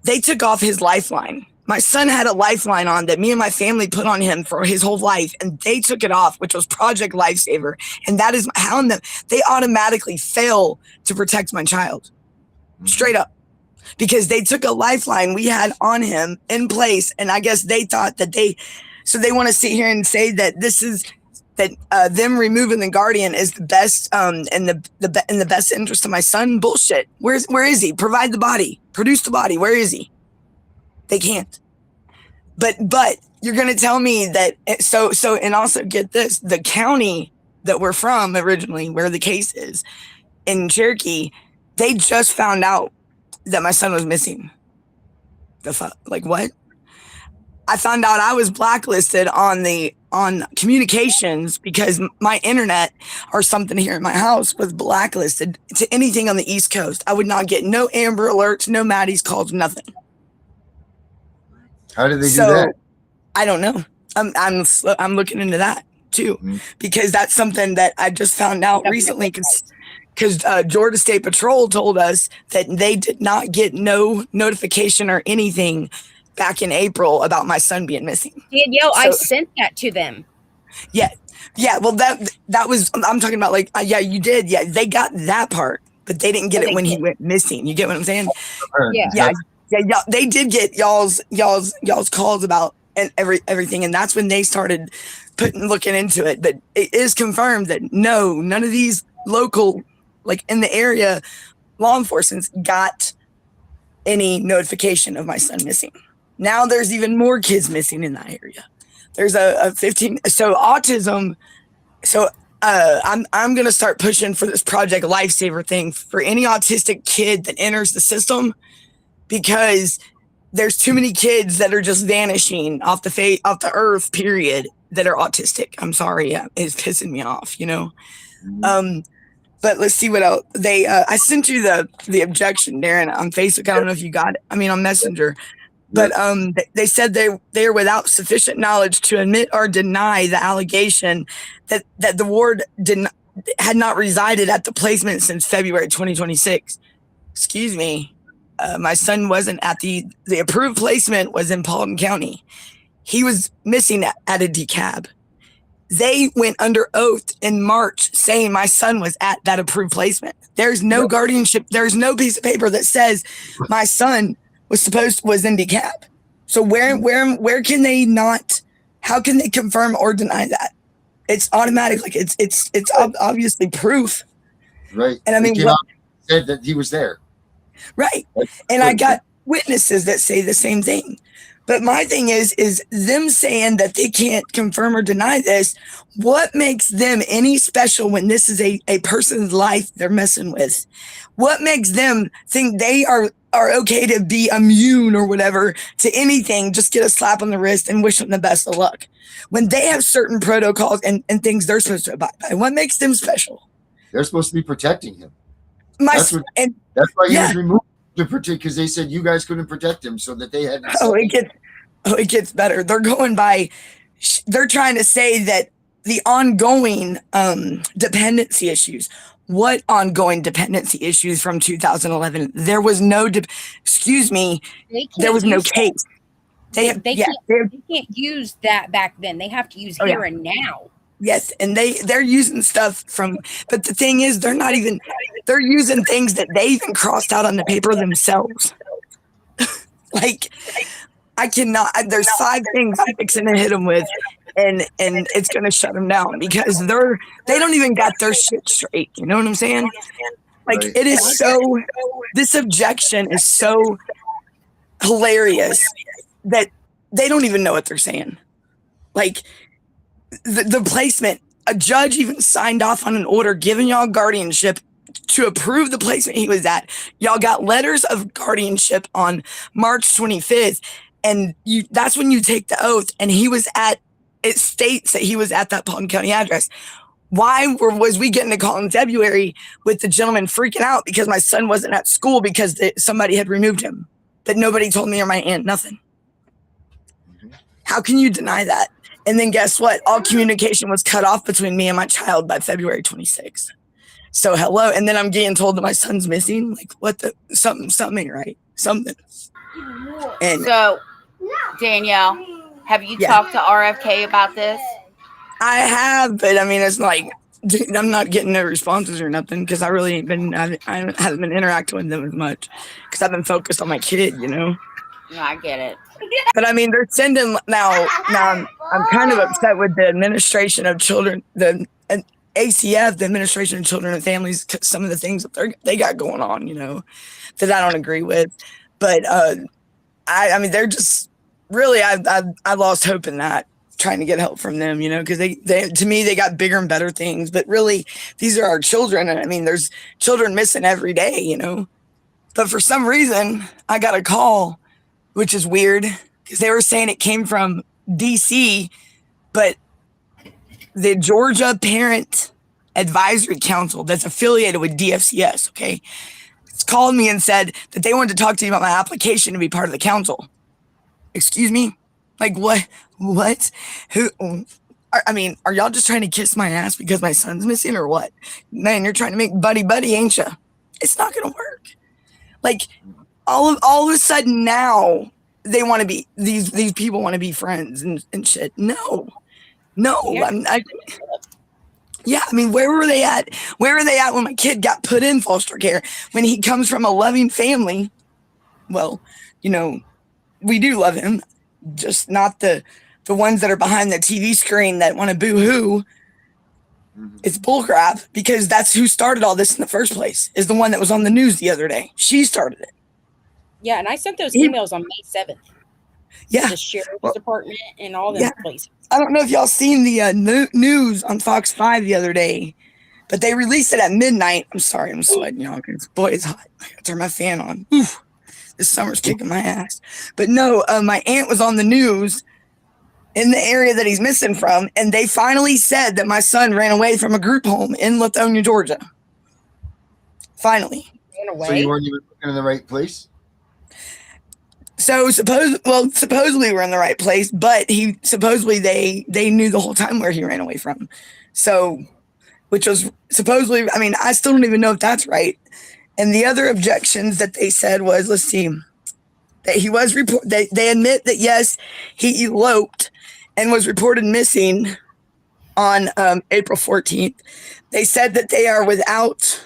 they took off his lifeline. My son had a lifeline on that me and my family put on him for his whole life, and they took it off, which was Project Lifesaver. And that is how they automatically fail to protect my child. Straight up. Because they took a lifeline we had on him in place, and I guess they thought that they want to sit here and say that this is that them removing the guardian is the best in the best interest of my son. Bullshit. Where is he? Provide the body. Produce the body. Where is he? They can't. But you're gonna tell me that so and also get this, the county that we're from originally, where the case is in Cherokee, they just found out that my son was missing. Like what? I found out I was blacklisted on communications because my internet or something here in my house was blacklisted to anything on the East Coast. I would not get no Amber alerts, no Maddie's calls, nothing. How did they do that? I don't know. I'm looking into that too, because that's something that I just found out recently. Because Georgia State Patrol told us that they did not get no notification or anything back in April about my son being missing. Danielle, I sent that to them. Yeah. Well, that was, I'm talking about like, yeah, you did. Yeah, they got that part, but they didn't get it when he went missing. You get what I'm saying? Yeah. They did get y'all's calls about and everything, and that's when they started looking into it. But it is confirmed that no, none of these local, like in the area, law enforcement got any notification of my son missing. Now there's even more kids missing in that area. There's a 15. So autism So I'm gonna start pushing for this Project Lifesaver thing for any autistic kid that enters the system, because there's too many kids that are just vanishing off the earth, period, that are autistic. I'm sorry, it's pissing me off, you know. But let's see what else they. I sent you the objection, Darren, on Facebook. I don't know if you got it. I mean, on Messenger. But they said they are without sufficient knowledge to admit or deny the allegation that the ward had not resided at the placement since February 2026. Excuse me. My son wasn't at the approved placement was in Paulding County. He was missing at a decab. They went under oath in March saying my son was at that approved placement. There's no guardianship. There's no piece of paper that says my son was in decab. So where can they not? How can they confirm or deny that? It's automatic. Like it's obviously proof. Right. And I mean, said that he was there. Right. And I got witnesses that say the same thing. But my thing is them saying that they can't confirm or deny this. What makes them any special when this is a person's life they're messing with? What makes them think they are okay to be immune or whatever to anything, just get a slap on the wrist and wish them the best of luck? When they have certain protocols and things they're supposed to abide by, what makes them special? They're supposed to be protecting him. That's why he was removed, to protect, because they said you guys couldn't protect him, so that they had. It gets better. They're going by. They're trying to say that the ongoing dependency issues. What ongoing dependency issues from 2011? There was no. Excuse me. There was no case. They can't use that back then. They have to use here and now. Yes, and they're using stuff from, but the thing is, they're using things that they even crossed out on the paper themselves. Like, I cannot. There's 5 things I'm fixing to hit them with, and it's gonna shut them down because they don't even got their shit straight. You know what I'm saying? Like, it is so. This objection is so hilarious that they don't even know what they're saying. Like. The placement, a judge even signed off on an order giving y'all guardianship to approve the placement he was at. Y'all got letters of guardianship on March 25th, and that's when you take the oath, and it states that he was at that Paulding County address. Why was we getting a call in February with the gentleman freaking out because my son wasn't at school because somebody had removed him? But nobody told me or my aunt, nothing. How can you deny that? And then guess what? All communication was cut off between me and my child by February 26th. So hello. And then I'm getting told that my son's missing. Like, what the? Something ain't right. Something. And so, Danielle, have you talked to RFK about this? I have, but I mean, it's like, I'm not getting no responses or nothing because I really ain't been, I haven't been interacting with them as much because I've been focused on my kid, you know? No, I get it. But I mean, they're sending now. I'm kind of upset with the administration of children, the ACF, the administration of children and families. Some of the things that they got going on, you know, that I don't agree with. But I mean, they're just really. I lost hope in that, trying to get help from them, you know, because they to me they got bigger and better things. But really, these are our children, and I mean, there's children missing every day, you know. But for some reason, I got a call, which is weird because they were saying it came from DC, but the Georgia Parent Advisory Council that's affiliated with DFCS, okay, it's called me and said that they wanted to talk to me about my application to be part of the council. Excuse me? Like, what? What? Who? I mean, are y'all just trying to kiss my ass because my son's missing or what? Man, you're trying to make buddy, ain't you? It's not going to work. Like, all of a sudden now they want to be these people want to be friends and shit. No. I mean, where were they at when my kid got put in foster care, when he comes from a loving family? Well, you know, we do love him, just not the ones that are behind the TV screen that want to boo-hoo. It's bullcrap, because that's who started all this in the first place, is the one that was on the news the other day. She started it. Yeah, and I sent those emails on May 7th. Yeah. The sheriff's department and all them places. I don't know if y'all seen the news on Fox 5 the other day, but they released it at midnight. I'm sorry, I'm sweating, y'all, because boy, it's hot. I gotta turn my fan on. Oof, this summer's kicking my ass. But no, my aunt was on the news in the area that he's missing from, and they finally said that my son ran away from a group home in Lithonia, Georgia. Finally. Ran away? So you weren't even looking in the right place? So supposedly we're in the right place, but supposedly they knew the whole time where he ran away from. So, which was supposedly, I mean, I still don't even know if that's right. And the other objections that they said was, let's see, that he was they admit that yes, he eloped and was reported missing on April 14th. They said that they are without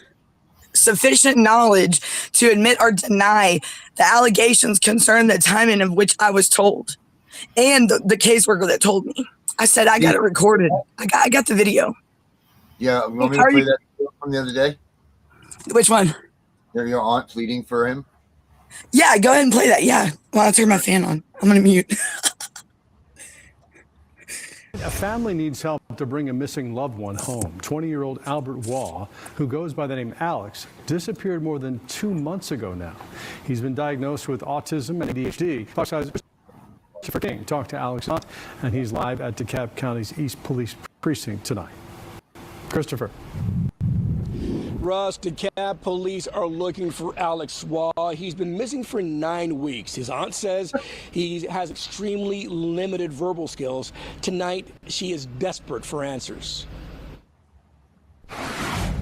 sufficient knowledge to admit or deny the allegations concerning the timing of which I was told, and the caseworker that told me. I said I got it recorded. I got the video. Yeah, you want me to play that from the other day? Which one? Your aunt pleading for him. Yeah, go ahead and play that. Yeah, while I turn my fan on, I'm gonna mute. A family needs help to bring a missing loved one home. 20-year-old Albert Waugh, who goes by the name Alex, disappeared more than 2 months ago now. He's been diagnosed with autism and ADHD. Fox 5's Christopher King talked to Alex's aunt, and he's live at DeKalb County's East Police Precinct tonight. Christopher. Russ, DeKalb police are looking for Alex Waugh. He's been missing for 9 weeks. His aunt says he has extremely limited verbal skills. Tonight, she is desperate for answers.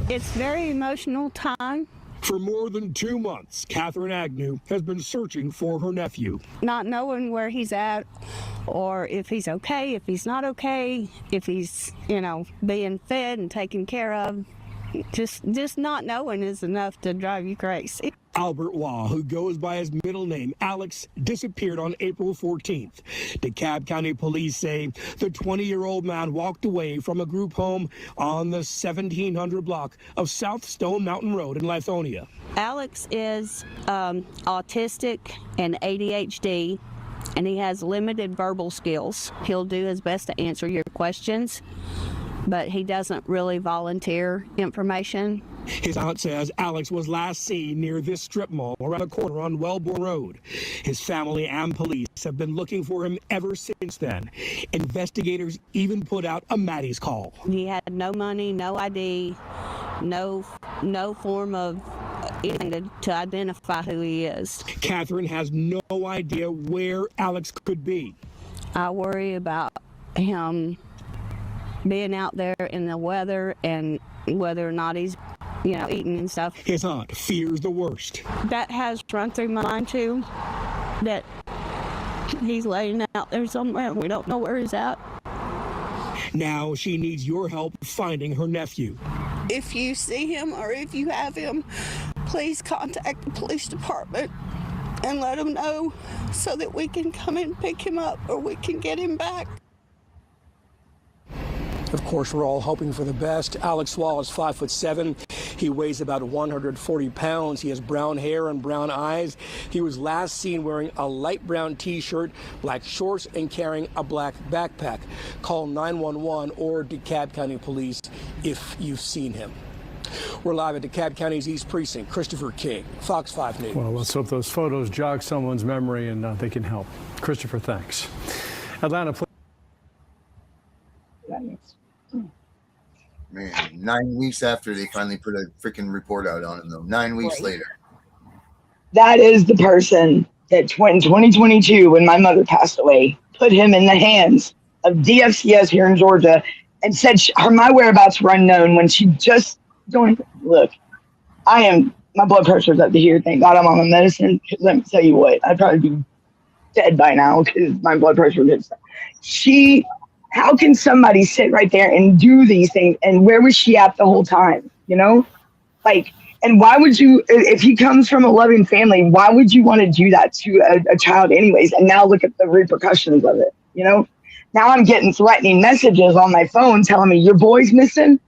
It's very emotional time. For more than 2 months, Catherine Agnew has been searching for her nephew. Not knowing where he's at, or if he's okay, if he's not okay, if he's, being fed and taken care of. Just not knowing is enough to drive you crazy. Albert Waugh, who goes by his middle name, Alex, disappeared on April 14th. DeKalb County police say the 20-year-old man walked away from a group home on the 1700 block of South Stone Mountain Road in Lithonia. Alex is autistic and ADHD, and he has limited verbal skills. He'll do his best to answer your questions, but he doesn't really volunteer information. His aunt says Alex was last seen near this strip mall around the corner on Wellborn Road. His family and police have been looking for him ever since then. Investigators even put out a Maddie's call. He had no money, no ID, no form of anything to identify who he is. Catherine has no idea where Alex could be. I worry about him being out there in the weather and whether or not he's, eating and stuff. His aunt fears the worst. That has run through my mind too, that he's laying out there somewhere and we don't know where he's at. Now she needs your help finding her nephew. If you see him or if you have him, please contact the police department and let them know so that we can come and pick him up or we can get him back. Of course, we're all hoping for the best. Alex Waugh is 5'7". He weighs about 140 pounds. He has brown hair and brown eyes. He was last seen wearing a light brown t-shirt, black shorts, and carrying a black backpack. Call 911 or DeKalb County Police if you've seen him. We're live at DeKalb County's East Precinct. Christopher King, Fox 5 News. Well, let's hope those photos jog someone's memory and they can help. Christopher, thanks. Atlanta. Man, 9 weeks after they finally put a freaking report out on him, though. 9 weeks later. That is the person that in 2022, when my mother passed away, put him in the hands of DFCS here in Georgia and said my whereabouts were unknown when she just don't look. My blood pressure's up to here. Thank God I'm on the medicine. Let me tell you what, I'd probably be dead by now because my blood pressure gets. How can somebody sit right there and do these things? And where was she at the whole time? And why would you, if he comes from a loving family, why would you want to do that to a child anyways? And now look at the repercussions of it, Now I'm getting threatening messages on my phone telling me your boy's missing.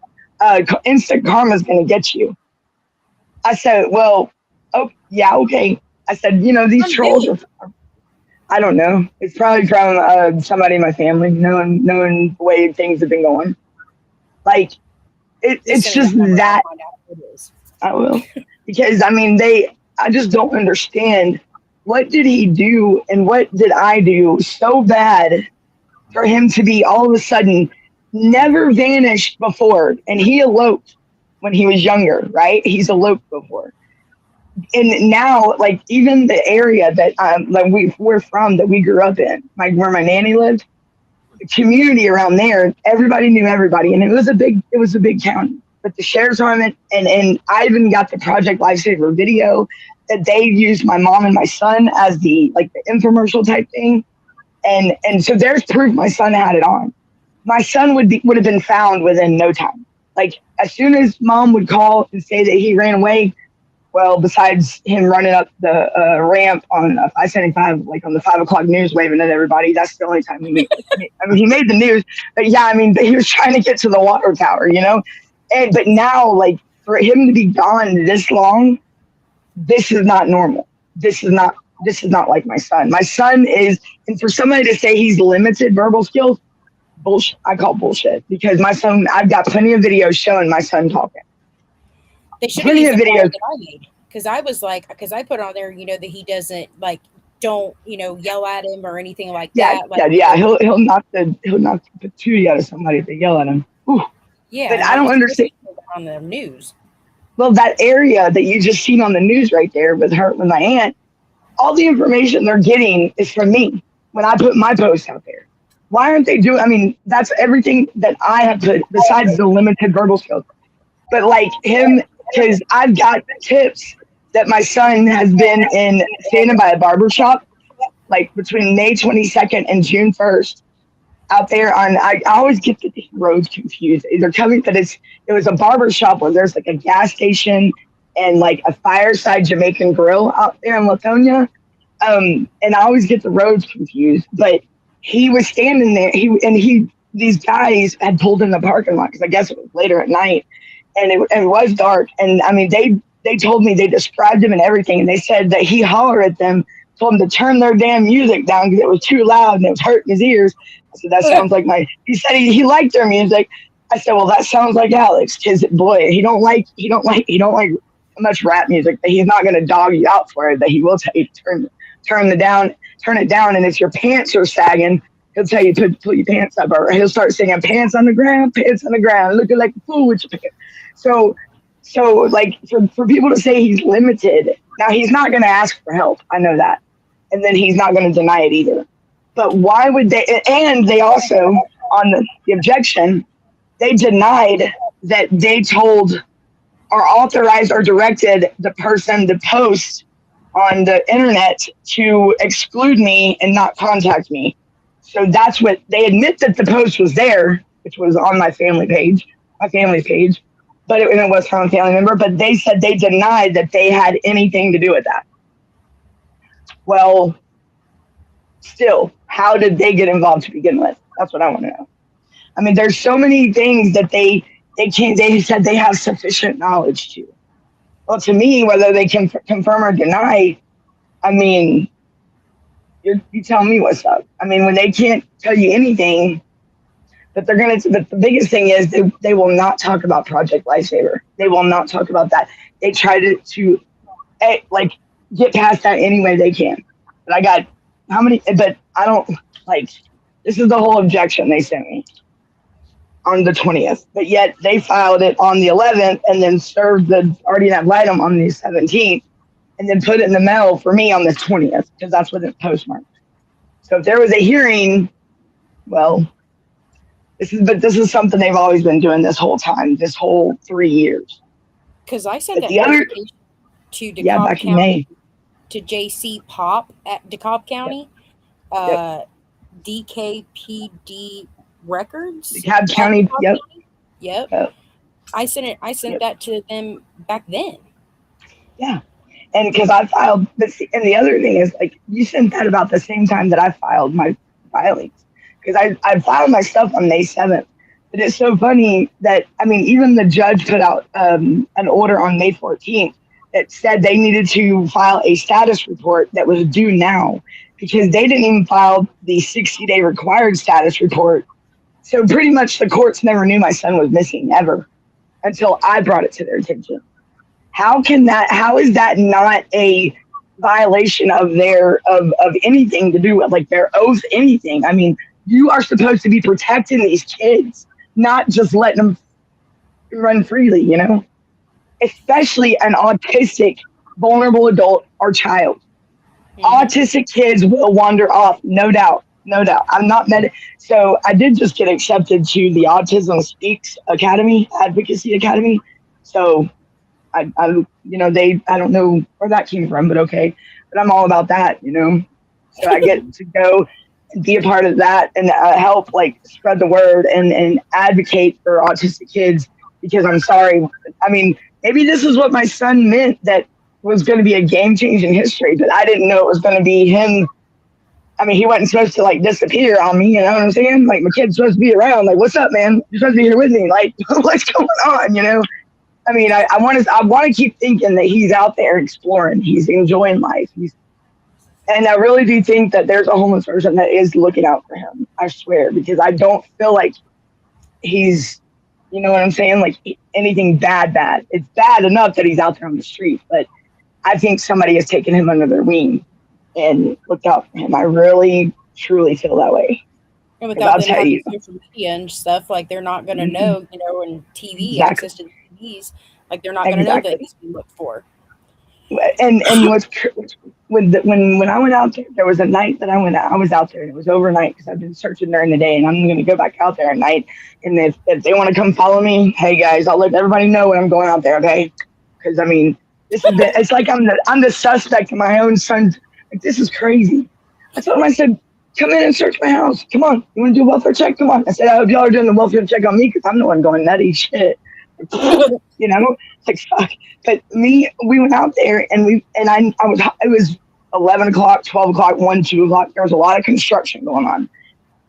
Instant karma's going to get you. I said, well, oh, yeah, okay. I said, these trolls are, I don't know. It's probably from somebody in my family, knowing the way things have been going. Like, it's just that. I will. Because, I mean, I just don't understand. What did he do and what did I do so bad for him to be all of a sudden never vanished before? And he eloped when he was younger, right? He's eloped before. And now, like, even the area that we're from, that we grew up in, like where my nanny lived, the community around there, everybody knew everybody, and it was a big county. But the sheriff's department, and I even got the Project Lifesaver video that they used my mom and my son as the infomercial type thing, and so there's proof my son had it on. My son would have been found within no time. Like, as soon as mom would call and say that he ran away, well, besides him running up the ramp on 575, like on the 5 o'clock news, waving at everybody, that's the only time he made it. I mean, he made the news, but yeah, I mean, he was trying to get to the water tower, you know? But now, like, for him to be gone this long, this is not normal. This is not like my son. My son is, and for somebody to say he's limited verbal skills, bullshit. I call bullshit, because my son, I've got plenty of videos showing my son talking. They should have used the video that I made, because I was like, because I put on there, you know, that he doesn't don't, you know, yell at him or anything like that. Like, yeah. He'll knock the patootie out of somebody if they yell at him. Whew. Yeah, but I don't understand on the news. Well, that area that you just seen on the news right there with my aunt, all the information they're getting is from me when I put my post out there. Why aren't they doing? I mean, that's everything that I have put besides the limited verbal skills. But like him, because I've got tips that my son has been standing by a barber shop, like between May 22nd and June 1st, out there on, I always get the roads confused. They're telling me that it was a barber shop where there's like a gas station and like a fireside Jamaican grill out there in Latonia. And I always get the roads confused, but he was standing there. These guys had pulled in the parking lot, because I guess it was later at night, and it was dark. And I mean, they told me, they described him and everything, and they said that he hollered at them, told them to turn their damn music down because it was too loud and it was hurting his ears. I said, that sounds like he said he liked their music. I said, well, that sounds like Alex, because boy, he don't like much rap music, but he's not going to dog you out for it, but he will tell you to turn it down. And if your pants are sagging, he'll tell you to pull your pants up, or he'll start singing pants on the ground, looking like a fool with your pants. So like for people to say he's limited, now he's not going to ask for help. I know that. And then he's not going to deny it either. But why would they? And they also, on the objection, they denied that they told or authorized or directed the person to post on the internet to exclude me and not contact me. So that's what they admit, that the post was there, which was on my family page, but it was from a family member, but they said they denied that they had anything to do with that. Well, still, how did they get involved to begin with? That's what I want to know. I mean, there's so many things that they said they have sufficient knowledge to. Well, to me, whether they can confirm or deny, I mean, you tell me what's up. I mean, when they can't tell you anything, but the biggest thing is they will not talk about Project Lifesaver. They will not talk about that. They try to get past that any way they can. But I got how many, but I don't this is the whole objection they sent me on the 20th, but yet they filed it on the 11th and then served the ordinance ad litem on the 17th and then put it in the mail for me on the 20th, because that's what it's postmarked. So if there was a hearing, well, this is something they've always been doing this whole time, this whole 3 years. Because I sent that application to DeKalb County, to JC Pop at DeKalb County, DKPD Records. DeKalb County, Yep. I sent that to them back then. Yeah. And because I filed, and the other thing is, like, you sent that about the same time that I filed my filings. Because I filed my stuff on May 7th. But it's so funny that, I mean, even the judge put out an order on May 14th that said they needed to file a status report that was due now because they didn't even file the 60-day required status report. So pretty much the courts never knew my son was missing ever until I brought it to their attention. How is that not a violation of of anything to do with like their oath, anything? I mean, you are supposed to be protecting these kids, not just letting them run freely, you know? Especially an autistic, vulnerable adult or child. Autistic kids will wander off, no doubt. No doubt. I'm not so I did just get accepted to the Autism Speaks Academy, Advocacy Academy. So I you know, I don't know where that came from, but okay. But I'm all about that, you know. So I get to go and be a part of that and help like spread the word and advocate for autistic kids, because I'm sorry. I mean, maybe this is what my son meant, that was going to be a game changing history, but I didn't know it was going to be him. I mean, he wasn't supposed to like disappear on me, you know what I'm saying? Like, my kid's supposed to be around. Like, what's up, man? You're supposed to be here with me. Like, what's going on, you know? I mean, I want to keep thinking that he's out there exploring. He's enjoying life. And I really do think that there's a homeless person that is looking out for him. I swear, because I don't feel like he's, you know what I'm saying? Like anything bad. It's bad enough that he's out there on the street, but I think somebody has taken him under their wing and looked out for him. I really, truly feel that way. And without them having social media and stuff, like they're not going to know, you know, and TV, access to TVs, like they're not going to know that he's being looked for. And when I went out there was a night that I was out there, and it was overnight because I've been searching during the day, and I'm going to go back out there at night. And if they want to come follow me, hey guys, I'll let everybody know when I'm going out there, okay? Because I mean, it's like I'm the suspect in my own son's. Like, this is crazy. I told him, I said, come in and search my house. Come on, you want to do a welfare check? Come on. I said, I hope y'all are doing the welfare check on me because I'm the one going nutty shit. You know, like fuck. But we went out there and it was 11 o'clock, 12 o'clock, 1, 2 o'clock. There was a lot of construction going on.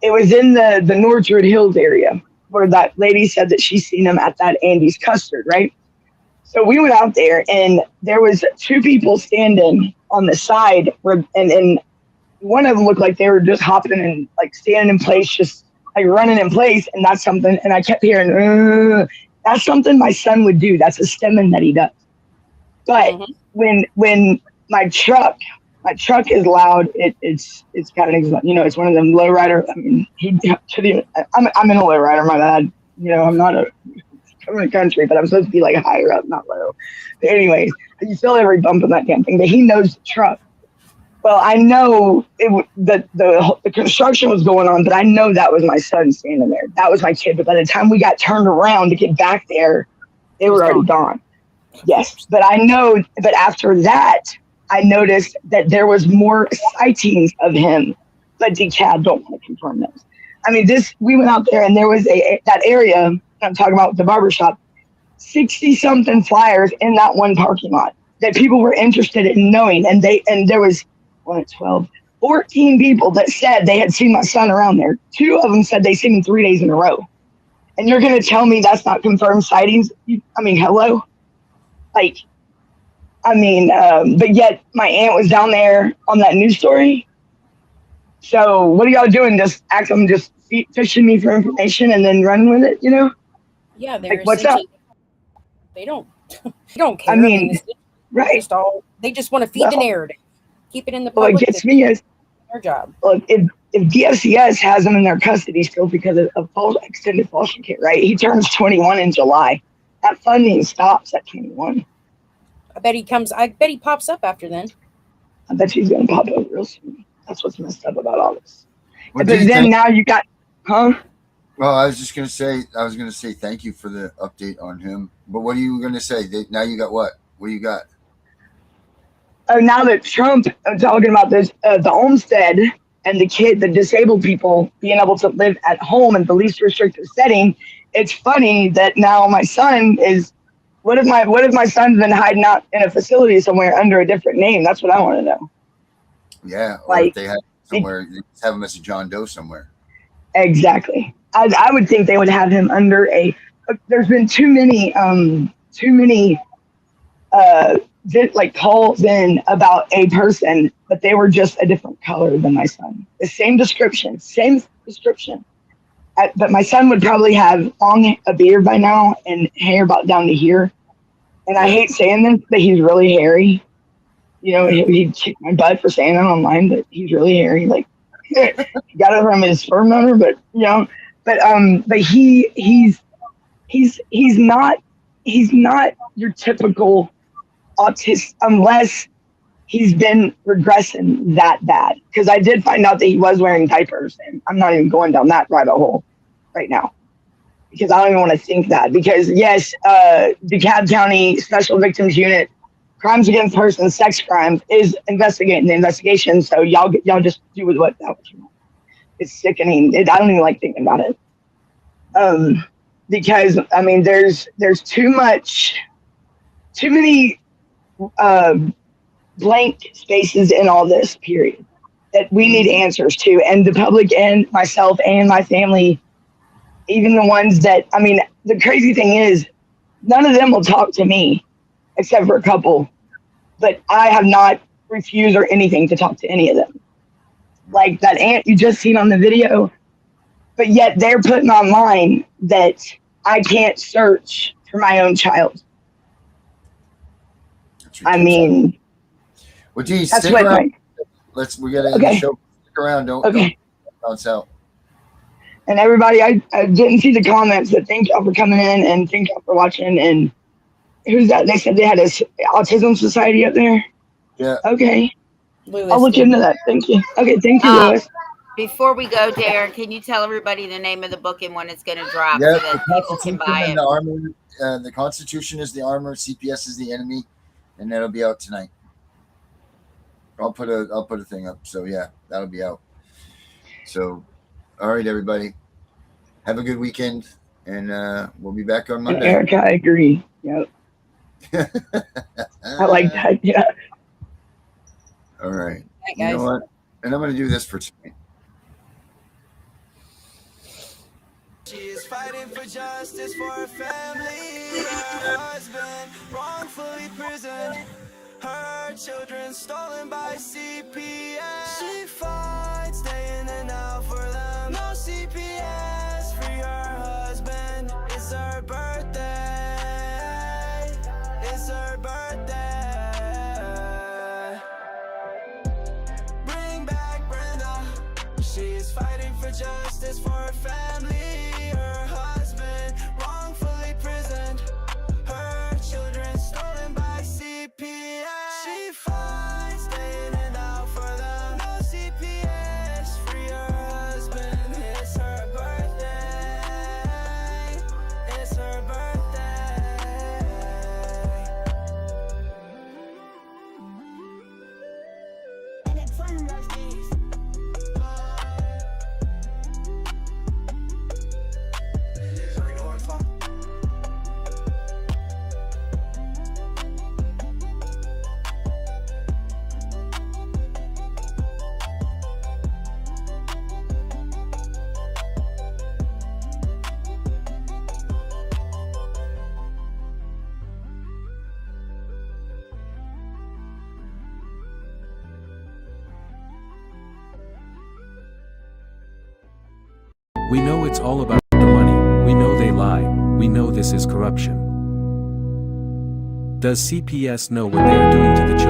It was in the Northwood Hills area where that lady said that she seen him at that Andy's Custard, right? So we went out there and there was 2 people standing on the side and one of them looked like they were just hopping and like standing in place, just like running in place. And that's something, and I kept hearing, that's something my son would do. That's a stemming that he does. But when my truck is loud, it's got an, you know, it's one of them lowrider. I mean, I'm in a lowrider, my bad. You know, I'm in the country, but I'm supposed to be like higher up, not low. But anyways, you feel every bump of that damn thing, but he knows the truck. Well, I know the construction was going on, but I know that was my son standing there. That was my kid. But by the time we got turned around to get back there, they were already gone. Yes. But but after that, I noticed that there was more sightings of him, but DCAD don't want to confirm those. I mean, we went out there and there was that area, I'm talking about the barbershop, 60 something flyers in that one parking lot that people were interested in knowing. And there was 14 people that said they had seen my son around there. 2 of them said they seen him 3 days in a row. And you're going to tell me that's not confirmed sightings? I mean, hello? Like, I mean, but yet my aunt was down there on that news story. So what are y'all doing? Just fishing me for information and then run with it, you know? Yeah, they're like, what's up? They don't care. I mean, right. They just want to feed the narrative. Keep it in the public. Well, it gets me is their job. Look, if DFCS has him in their custody still because of extended foster care, right? He turns 21 in July. That funding stops at 21. I bet he pops up after then. I bet he's gonna pop up real soon. That's what's messed up about all this. But then now you got, huh? Well, I was gonna say thank you for the update on him. But what are you gonna say? Now you got what? What do you got? Now that Trump, I'm talking about this, the homestead and the disabled people being able to live at home in the least restrictive setting. It's funny that now my son is. What if my son's been hiding out in a facility somewhere under a different name? That's what I want to know. Yeah, or like, if they have somewhere, they have him as a John Doe somewhere. Exactly. I would think they would have him under there's been too many did like calls in about a person, but they were just a different color than my son. The same description. But my son would probably have a beard by now and hair about down to here. And I hate saying this, but he's really hairy. You know, he'd kick my butt for saying that online, but he's really hairy. Like, he got it from his sperm donor, but you know, but he's not your typical autist unless he's been regressing that bad. Because I did find out that he was wearing diapers, and I'm not even going down that rabbit hole right now because I don't even want to think that. Because yes, DeKalb County Special Victims Unit, crimes against persons, sex crimes, is investigating the investigation. So y'all just do with what you want. It's sickening. I don't even like thinking about it. Because I mean, there's too many blank spaces in all this, period, that we need answers to. And the public and myself and my family, even the ones that, I mean, the crazy thing is, none of them will talk to me except for a couple, but I have not refused or anything to talk to any of them. Like that aunt you just seen on the video, but yet they're putting online that I can't search for my own child. I mean, well, geez, stick around. We gotta end the show. Stick around. Don't bounce out. And everybody, I didn't see the comments, but thank y'all for coming in and thank y'all for watching. And who's that? They said they had a autism society up there. Yeah. Okay. Lewis, I'll look into that. Thank you. Okay. Thank you, Lewis. Before we go, Darren, can you tell everybody the name of the book and when it's going to drop Yeah, so that people can buy it? The Constitution is the armor, CPS is the enemy, and that'll be out tonight. I'll put a thing up. So yeah, that'll be out. So, all right, everybody, have a good weekend, and we'll be back on Monday. Erica, I agree. Yep. I like that. Yeah. All right. Hey, you know what? And I'm going to do this for tonight. She is fighting for justice for her family. Her husband wrongfully imprisoned. Her children stolen by CPS. She fights day in and out for them. No CPS, free her husband. It's her birthday. It's her birthday. Bring back Brenda. She is fighting for justice for her family. Her husband wrongfully imprisoned. Her children stolen by CPS. She fights day in and out for them. No CPS, free her husband. It's her birthday. It's her birthday. And it's fun those days. We know it's all about the money, we know they lie, we know this is corruption. Does CPS know what they are doing to the children?